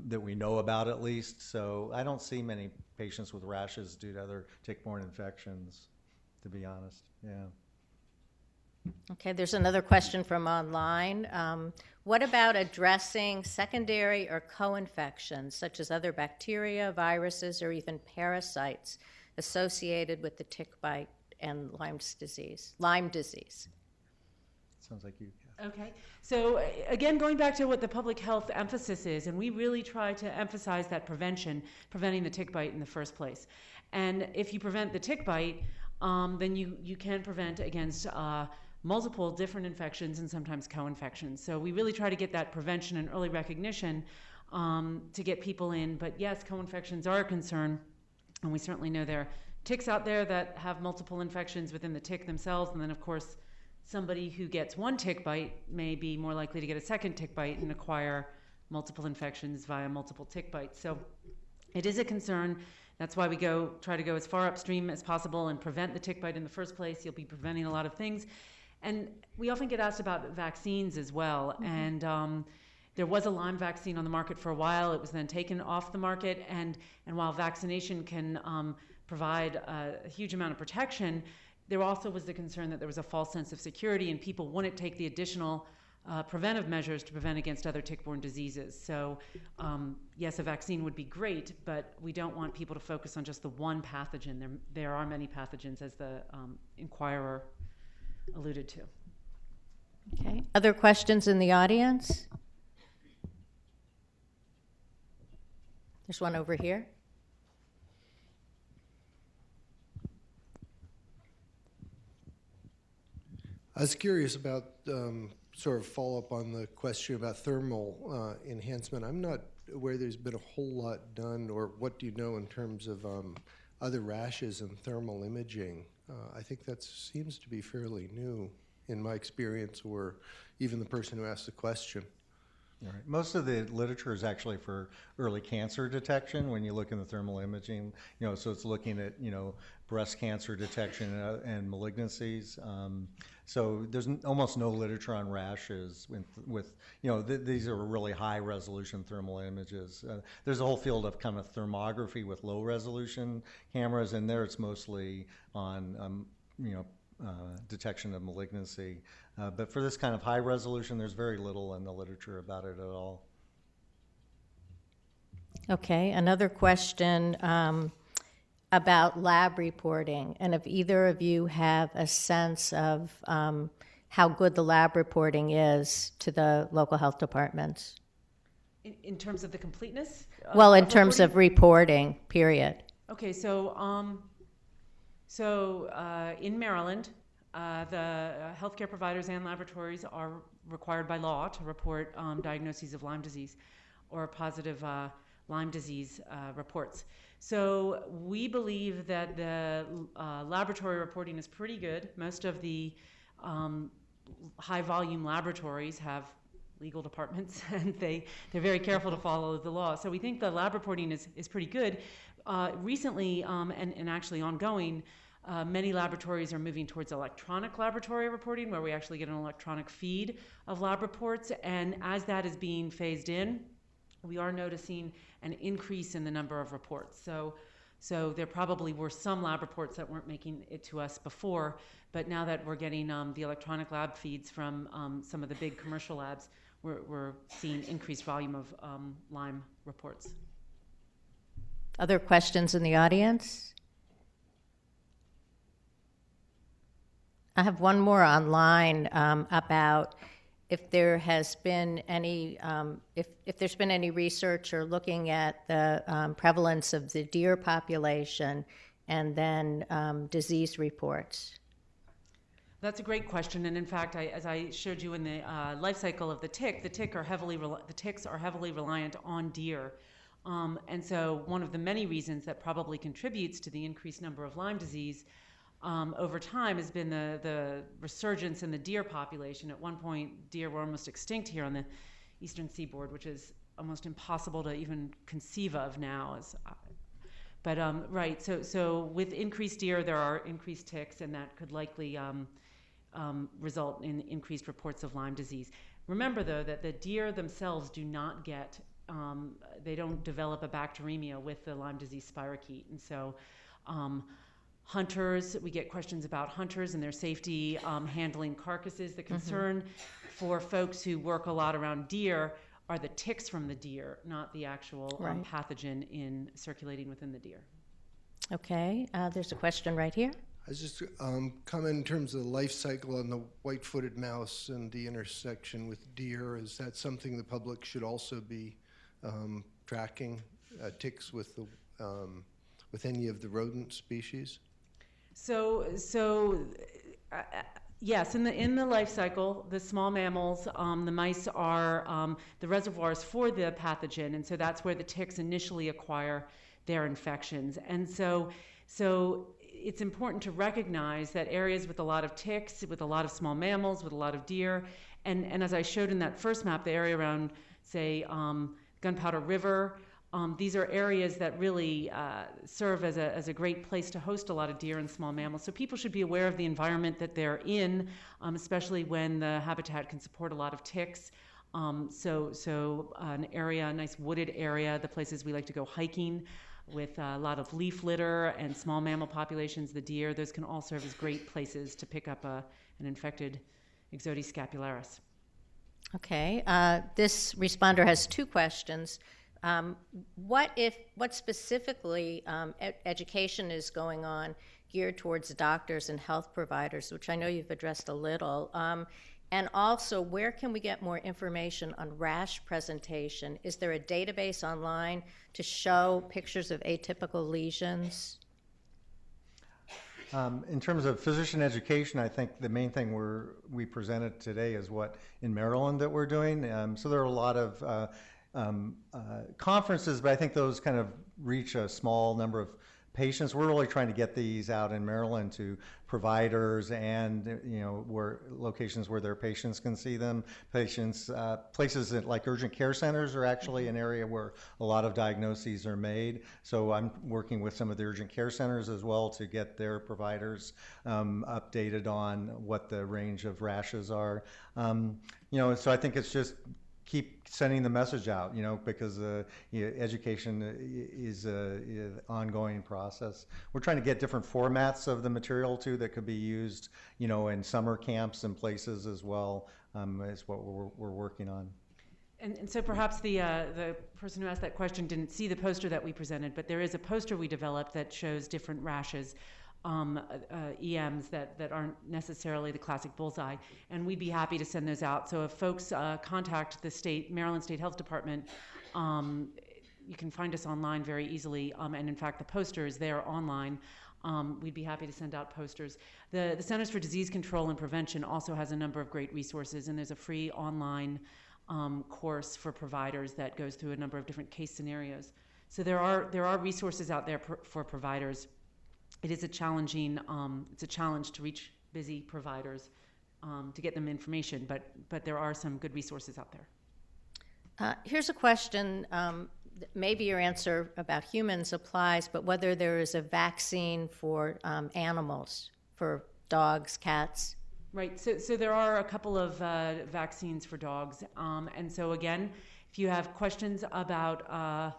that we know about at least. So I don't see many patients with rashes due to other tick-borne infections, to be honest. Yeah. Okay, there's another question from online. What about addressing secondary or co-infections, such as other bacteria, viruses, or even parasites associated with the tick bite and Lyme disease? Sounds like you. Okay, so again, going back to what the public health emphasis is, and we really try to emphasize that preventing the tick bite in the first place. And if you prevent the tick bite, then you can prevent against multiple different infections and sometimes co-infections. So we really try to get that prevention and early recognition to get people in. But yes, co-infections are a concern, and we certainly know there are ticks out there that have multiple infections within the tick themselves, and then of course somebody who gets one tick bite may be more likely to get a second tick bite and acquire multiple infections via multiple tick bites. So it is a concern. That's why we try to go as far upstream as possible and prevent the tick bite in the first place. You'll be preventing a lot of things. And we often get asked about vaccines as well. Mm-hmm. And there was a Lyme vaccine on the market for a while. It was then taken off the market. And while vaccination can provide a huge amount of protection, there also was the concern that there was a false sense of security and people wouldn't take the additional preventive measures to prevent against other tick-borne diseases. So yes, a vaccine would be great, but we don't want people to focus on just the one pathogen. There are many pathogens, as the inquirer alluded to. Okay. Other questions in the audience? There's one over here. I was curious about sort of follow up on the question about thermal enhancement. I'm not aware there's been a whole lot done, or what do you know in terms of other rashes and thermal imaging? I think that seems to be fairly new in my experience, or even the person who asked the question. All right. Most of the literature is actually for early cancer detection when you look in the thermal imaging, so it's looking at, breast cancer detection and malignancies. So there's almost no literature on rashes with these are really high resolution thermal images. There's a whole field of kind of thermography with low resolution cameras, and there it's mostly on, detection of malignancy. But for this kind of high resolution, there's very little in the literature about it at all. Okay, another question about lab reporting, and if either of you have a sense of how good the lab reporting is to the local health departments. In terms of the completeness? Well, in terms of reporting, period. Okay, so in Maryland, the healthcare providers and laboratories are required by law to report diagnoses of Lyme disease or positive Lyme disease reports. So we believe that the laboratory reporting is pretty good. Most of the high volume laboratories have legal departments and they're very careful to follow the law. So we think the lab reporting is pretty good. Recently, and actually ongoing, many laboratories are moving towards electronic laboratory reporting, where we actually get an electronic feed of lab reports. And as that is being phased in, we are noticing an increase in the number of reports. So there probably were some lab reports that weren't making it to us before, but now that we're getting the electronic lab feeds from some of the big commercial labs, we're seeing increased volume of Lyme reports. Other questions in the audience? I have one more online about if there has been any, if there's been any research or looking at the prevalence of the deer population and then disease reports. That's a great question, and in fact, as I showed you in the life cycle of the ticks are heavily reliant on deer And so one of the many reasons that probably contributes to the increased number of Lyme disease over time has been the resurgence in the deer population. At one point, deer were almost extinct here on the eastern seaboard, which is almost impossible to even conceive of now. Right, so with increased deer, there are increased ticks, and that could likely result in increased reports of Lyme disease. Remember, though, that the deer themselves do not get, they don't develop a bacteremia with the Lyme disease spirochete. And so hunters, we get questions about hunters and their safety handling carcasses. The concern for folks who work a lot around deer are the ticks from the deer, not the actual pathogen in circulating within the deer. Okay, there's a question right here. I was just comment in terms of the life cycle on the white-footed mouse and the intersection with deer. Is that something the public should also be tracking, ticks with any of the rodent species? Yes, in the life cycle, the small mammals, the mice are the reservoirs for the pathogen, and so that's where the ticks initially acquire their infections. And so it's important to recognize that areas with a lot of ticks, with a lot of small mammals, with a lot of deer, and as I showed in that first map, the area around, say, Gunpowder River, these are areas that really serve as a great place to host a lot of deer and small mammals. So people should be aware of the environment that they're in, especially when the habitat can support a lot of ticks. So an area, a nice wooded area, the places we like to go hiking with a lot of leaf litter and small mammal populations, the deer, those can all serve as great places to pick up an infected Ixodes scapularis. Okay, this responder has two questions. What specifically education is going on geared towards doctors and health providers, which I know you've addressed a little, and also where can we get more information on rash presentation? Is there a database online to show pictures of atypical lesions? In terms of physician education, I think the main thing we presented today is what in Maryland that we're doing. So there are a lot of conferences, but I think those kind of reach a small number of patients. We're really trying to get these out in Maryland to providers and where locations where their patients can see them. Patients, places that, like urgent care centers are actually an area where a lot of diagnoses are made. So I'm working with some of the urgent care centers as well to get their providers updated on what the range of rashes are. So I think it's just keep sending the message out, because education is an ongoing process. We're trying to get different formats of the material too that could be used, in summer camps and places as well, is what we're working on. And so perhaps the person who asked that question didn't see the poster that we presented, but there is a poster we developed that shows different rashes, EMs that aren't necessarily the classic bullseye, and we'd be happy to send those out. So if folks contact the Maryland State Health Department, you can find us online very easily, and in fact the poster is there online. We'd be happy to send out posters. The Centers for Disease Control and Prevention also has a number of great resources, and there's a free online course for providers that goes through a number of different case scenarios. So there are resources out there for providers. It is a challenge to reach busy providers to get them information, but there are some good resources out there. Here's a question. Maybe your answer about humans applies, but whether there is a vaccine for animals, for dogs, cats. Right. So there are a couple of vaccines for dogs, and so again, if you have questions about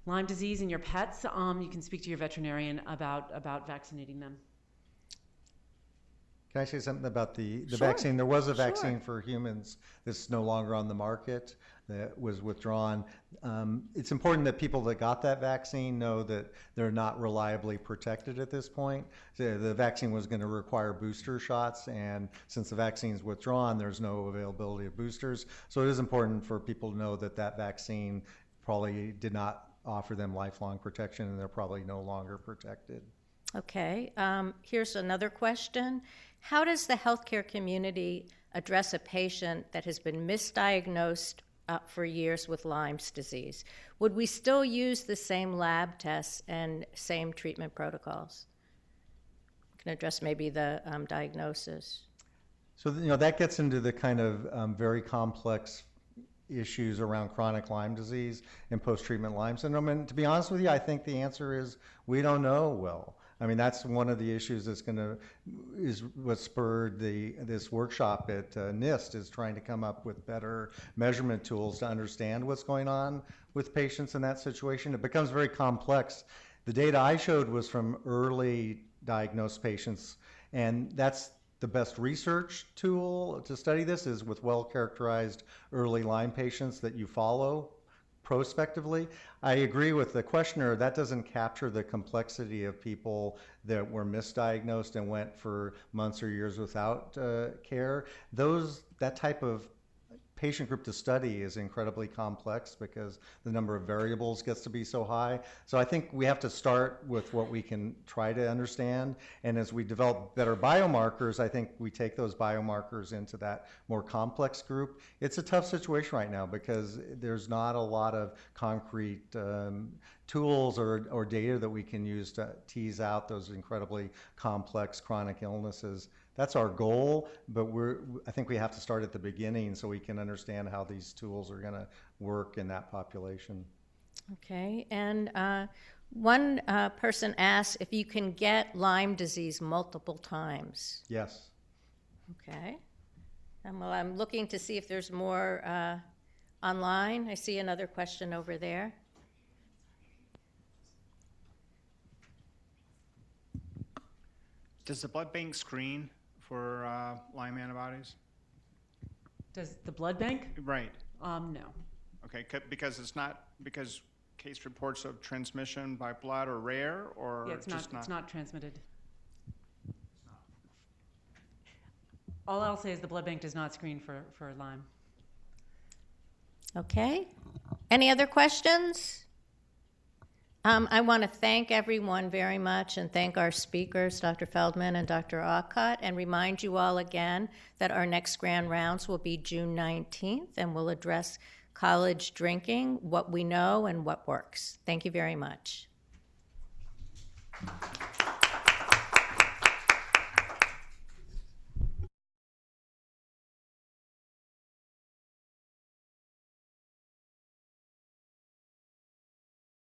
Lyme disease in your pets, you can speak to your veterinarian about vaccinating them. Can I say something about the Sure. vaccine? There was a Sure. vaccine for humans that's no longer on the market that was withdrawn. It's important that people that got that vaccine know that they're not reliably protected at this point. The vaccine was going to require booster shots, and since the vaccine is withdrawn, there's no availability of boosters. So it is important for people to know that that vaccine probably did not offer them lifelong protection, and they're probably no longer protected. Okay. Here's another question. How does the healthcare community address a patient that has been misdiagnosed for years with Lyme's disease. Would we still use the same lab tests and same treatment protocols? I can address maybe the diagnosis. So, that gets into the kind of very complex issues around chronic Lyme disease and post-treatment Lyme syndrome. And to be honest with you, I think the answer is we don't know well. I mean, that's one of the issues is what spurred this workshop at NIST, is trying to come up with better measurement tools to understand what's going on with patients in that situation. It becomes very complex. The data I showed was from early diagnosed patients, and that's the best research tool to study this, is with well-characterized early Lyme patients that you follow prospectively. I agree with the questioner, that doesn't capture the complexity of people that were misdiagnosed and went for months or years without care. That type of patient group to study is incredibly complex because the number of variables gets to be so high. So I think we have to start with what we can try to understand, and as we develop better biomarkers, I think we take those biomarkers into that more complex group. It's a tough situation right now because there's not a lot of concrete tools or data that we can use to tease out those incredibly complex chronic illnesses. That's our goal, but I think we have to start at the beginning so we can understand how these tools are going to work in that population. Okay, and one person asked if you can get Lyme disease multiple times. Yes. Okay. And well, I'm looking to see if there's more online. I see another question over there. Does the blood bank screen for Lyme antibodies? Does the blood bank? Right. No. Okay, because case reports of transmission by blood are rare, or Yeah, it's just not. It's not transmitted. All I'll say is the blood bank does not screen for Lyme. Okay. Any other questions? I want to thank everyone very much and thank our speakers, Dr. Feldman and Dr. Aucott, and remind you all again that our next grand rounds will be June 19th, and we'll address college drinking, what we know and what works. Thank you very much.